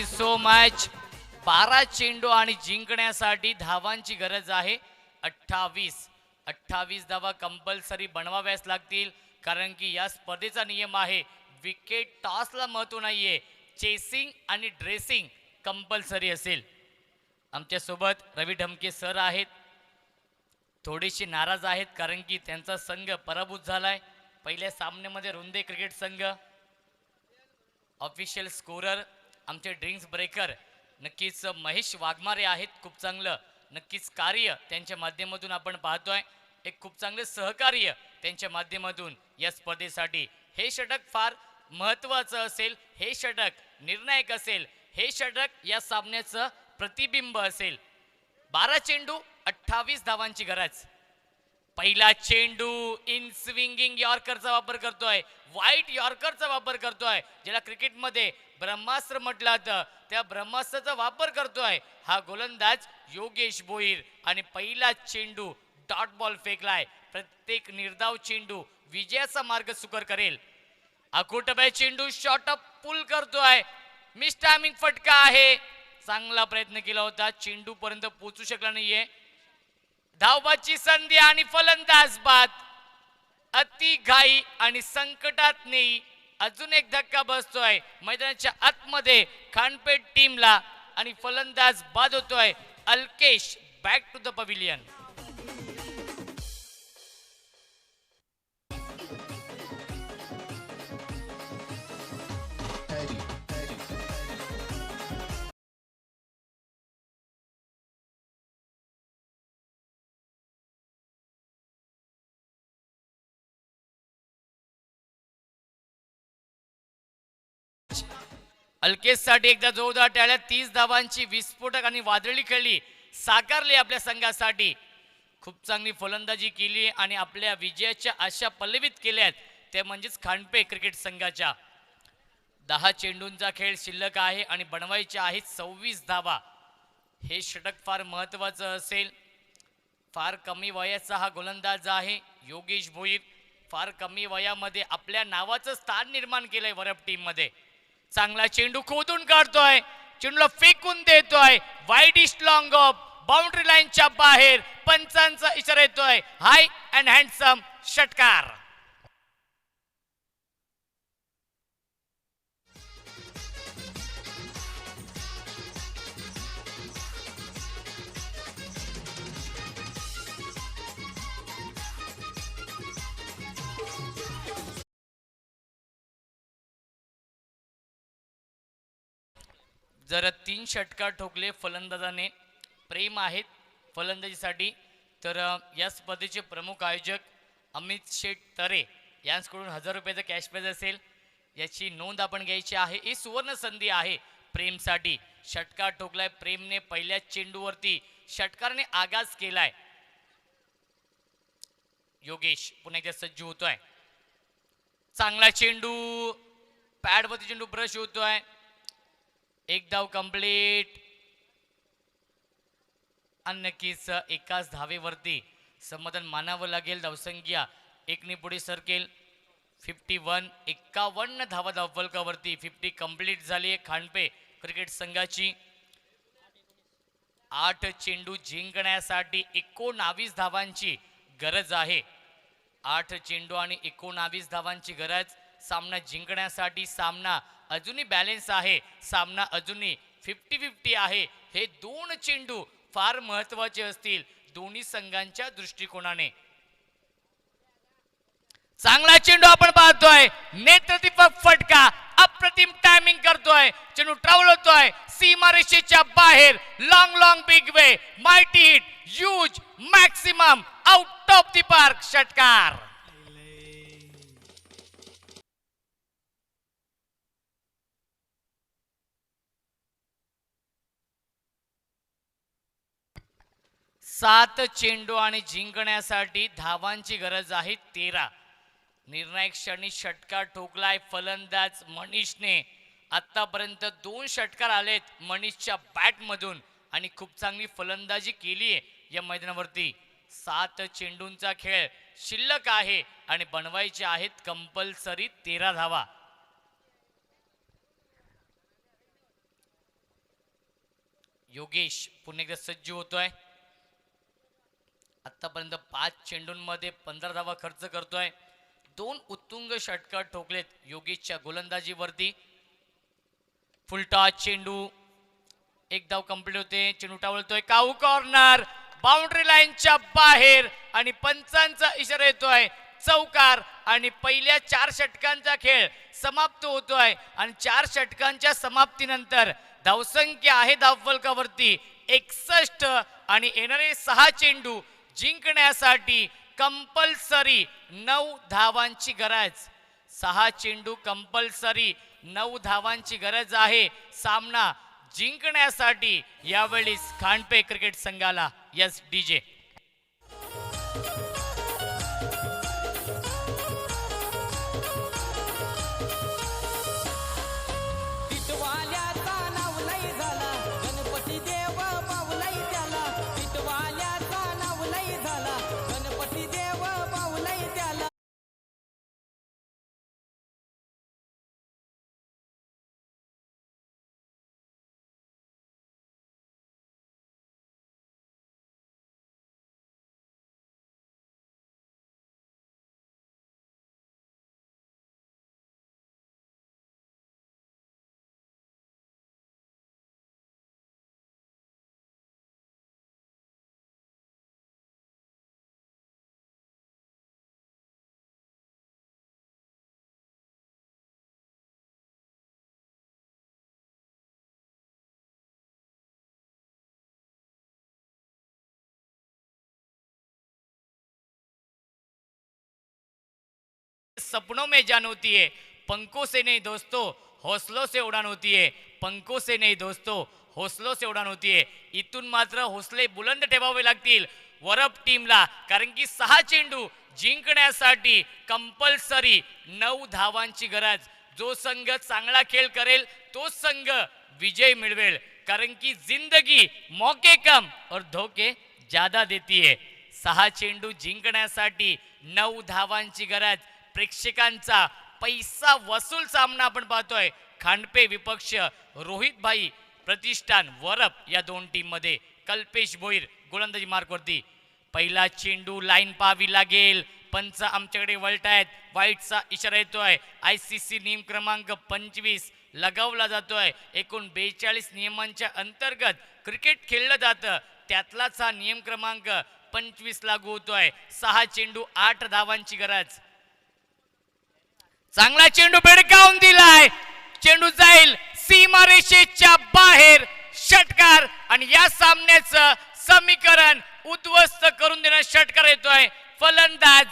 you so much. 12 चेंडू आणि जिंकण्यासाठी धावांची गरज आहे 28 धावा कंपल्सरी बनवाव्याच लागतील, कारण की या स्पर्धेचा नियम आहे विकेट टॉसला महत्व नाहीये, चेसिंग आणि ड्रेसिंग कंपल्सरी असेल. आमच्यासोबत रवी ढमके सर आहेत, थोडेसे नाराज आहेत कारण की त्यांचा संघ पराभूत झालाय पहिल्या सामन्यामध्ये. रुंदे क्रिकेट संघ ऑफिशियल स्कोरर आमचे ड्रिंक्स ब्रेकर नक्कीच महेश वाघमारे आहेत. खूप चांगलं नक्कीच कार्य त्यांच्या माध्यमातून आपण पाहतोय, एक खूप चांगले सहकार्य त्यांच्या माध्यमातून या स्पर्धेसाठी. हे षटक फार महत्त्वाचं असेल, हे षटक निर्णायक असेल, हे षटक या सामन्याचं प्रतिबिंब असेल. 12 चेंडू 28 धावांची गरज. पहिला चेंडू इन स्विंगिंग यॉर्करचा वापर करतोय, वाईट यॉर्करचा वापर करतोय, ज्याला क्रिकेटमध्ये ब्रह्मास्त्र म्हटलं जातं, त्या ब्रह्मास्त्राचा वापर करतोय हा गोलंदाज योगेश भोईर. आणि पहिला चेंडू डॉट बॉल फेकलाय. प्रत्येक निर्धाव चेंडू विजयाचा मार्ग सुकर करेल. अकोटबाई चेंडू शॉर्ट अप पुल करतोय, मिस टायमिंग फटका आहे. चांगला प्रयत्न केला होता, चेंडू पर्यंत पोहोचू शकला नाहीये. धावबाची संधी आणि फलंदाज बाद. अति घाई आणि संकटात नेई. अजून एक धक्का बसतोय मैदानाच्या आतमध्ये खानपेठ टीमला आणि फलंदाज बाद होतोय. Alkesh back to the pavilion. अल्केशसाठी एकदा जोरदार टाळ्या. 30 धावांची विस्फोटक आणि वादळी खेळी साकारली आपल्या संघासाठी. खूप चांगली फलंदाजी केली आणि आपल्या विजयाच्या आशा पल्लवित केल्यात, ते म्हणजेच खांडपे क्रिकेट संघाच्या. 10 चेंडूंचा खेळ शिल्लक आहे आणि बनवायच्या आहेत 26 धावा. हे षटक फार महत्वाचं असेल. फार कमी वयाचा हा गोलंदाज आहे योगेश भोईर. फार कमी वयामध्ये आपल्या नावाचं स्थान निर्माण केलंय वरप टीम मध्ये. चांगला चेंडू खोदून काढतोय, चेंडूला फेकून देतोय. Wide east long of boundary लाईनच्या बाहेर. पंचांचा इशारा येतोय. हाय अँड हँडसम षटकार. जर 3 षटकार ठोकले फलंदाजाने, प्रेम आहेत फलंदाजीसाठी. तर या स्पर्धेचे प्रमुख आयोजक अमित शेठ तरे यांच्याकडून 1000 रुपयाचं कॅश प्राइज असेल, याची नोंद आपण घ्यायची आहे. ही सुवर्ण संधी आहे प्रेमसाठी. षटकार ठोकलाय प्रेमने पहिल्या चेंडूवरती, षटकारने आगाज केलाय. योगेश पुन्हा एकदा सज्ज होतोय. चांगला चेंडू पॅडवरती चेंडू ब्रश होतोय. एक धाव कंप्लीट. आणि नक्कीच एकाच धावेवरती समाधान मानावं लागेल. धावसंख्या एकने पुढे सरकेल. 51 धावा धावफलकावरती 50 कंप्लीट झाली आहे खांडपे क्रिकेट संघाची. 8 चेंडू जिंकण्यासाठी 19 धावांची गरज आहे. 8 चेंडू आणि 19 धावांची गरज. सामना जिंकण्यासाठी सामना अजूनही बॅलेन्स आहे, सामना अजूनही 50-50 आहे. हे 2 चेंडू फार महत्वाचे असतील दोन्ही संघांच्या दृष्टिकोनाने. चांगला चेंडू आपण पाहतोय, नेत्रदीपक फटका, अप्रतिम टायमिंग करतोय, चेंडू ट्रॅव्हल होतोय सीमारेषेच्या बाहेर. Long big way, mighty hit, huge, maximum, out of the park षटकार. सात चेंडू आणि जिंकण्यासाठी धावांची गरज आहे 13. निर्णायक क्षणी षटकार ठोकलाय फलंदाज मनीषने. आतापर्यंत 2 षटकार आलेत मनीषच्या बॅटमधून आणि खूप चांगली फलंदाजी केली आहे या मैदानावरती. 7 चेंडूंचा खेळ शिल्लक आहे आणि बनवायचे आहेत कंपल्सरी 13 धावा. योगेश पुन्हा एकदा सज्ज होतोय. आतापर्यंत 5 चेंडूंमध्ये 15 धावा खर्च करतोय. 2 उत्तुंग षटकार ठोकलेत योगेशच्या गोलंदाजीवरती. फुलटॉस चेंडू, एक धाव कंप्लीट होते. चेंडू टावळतोय, काऊ कॉर्नर, बाउंड्री लाईनच्या बाहेर आणि पंचांचा इशारा येतोय चौकार. आणि पहिल्या 4 षटकांचा खेळ समाप्त होतोय आणि 4 षटकांच्या समाप्तीनंतर धावसंख्या आहे धावफलकावरती 61 आणि येणारे 6 चेंडू जिंकण्यासाठी कंपल्सरी 9 धावांची गरज. 6 चेंडू कंपल्सरी 9 धावांची गरज आहे सामना जिंकण्यासाठी यावेळी खांडपे क्रिकेट संघाला. Yes DJ. टिटवाल्याचा नावलई झाला गणपती देव बावलई त्याला. टिटवाल्याचा नावलई झाला गणपती देव बावलई त्याला. सपनों में जान होती है, पंखों से नहीं दोस्तों हौसलों से उड़ान होती है. पंखों से नहीं दोस्तों हौसलों से उड़ान होती है. इथून मात्र हौसले बुलंद ठेवावे लागतील वरप टीमला, कारण की 6 चेंडू जिंकण्यासाठी कंपल्सरी 9 धावांची गरज. जो संघ चांगला खेळ करेल तो संघ विजय मिळवेल, कारण की जिंदगी मौके कम और धोके ज्यादा देती है. 6 चेंडू जिंकण्यासाठी 9 धावांची गरज. प्रेक्षकांचा पैसा वसूल सामना आपण पाहतोय. खांडपे विपक्ष रोहित भाई प्रतिष्ठान वरप या 2 टीम मध्ये. कल्पेश भोईर गोलंदाजी मार्कवरती. पहिला चेंडू लाईन पाहावी लागेल. पंच आमच्याकडे वळतायत. वाईटचा इशारा येतोय. ICC नियम क्रमांक 25 लगावला जातोय. एकूण 42 नियमांच्या अंतर्गत क्रिकेट खेळलं जातं, त्यातलाच हा नियम क्रमांक 25 लागू होतोय. 6 चेंडू 8 धावांची गरज. चांगला चेंडू बेडकावून दिलाय. चेंडू जाईल सीमारेषेच्या बाहेर. षटकार आणि या सामन्याचं समीकरण उद्ध्वस्त करून देण्याचा षटकार येतोय फलंदाज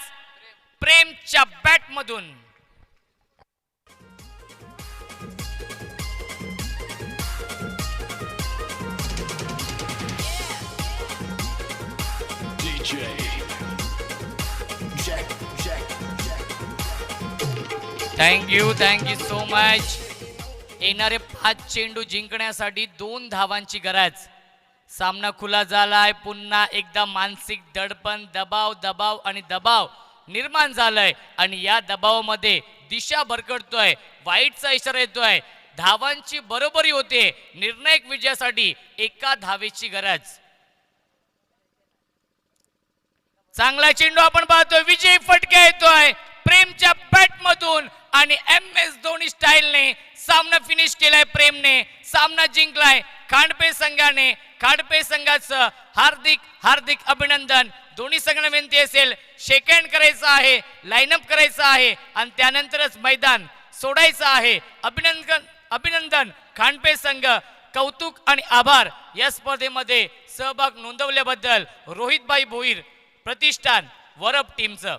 प्रेमच्या बॅट मधून. Thank you so much. येणारे 5 चेंडू जिंकण्यासाठी 2 धावांची गरज. सामना खुला झालाय. पुन्हा एकदा मानसिक दडपण, दबाव आणि दबाव निर्माण झालाय आणि या दबावामध्ये दिशा भरकटतोय. वाईटचा इशारा येतोय. धावांची बरोबरी होते. निर्णायक विजयासाठी 1 धावेची गरज. चांगला चेंडू आपण पाहतोय. विजय फटका येतोय प्रेमच्या बॅट मधून आणि MS धोनी स्टाईलने सामना फिनिश केलाय. प्रेमने सामना जिंकलाय. खांडपे संघाने, खांडपे संघाचं हार्दिक अभिनंदन. दोन्ही संघांना विनंती असेल शेक हँड करायचं आहे, लाईनअप करायचं आहे आणि त्यानंतरच मैदान सोडायचं आहे. अभिनंदन खांडपे संघ. कौतुक आणि आभार या स्पर्धेमध्ये सहभाग नोंदवल्याबद्दल रोहितभाई भोईर प्रतिष्ठान वरप टीमचं.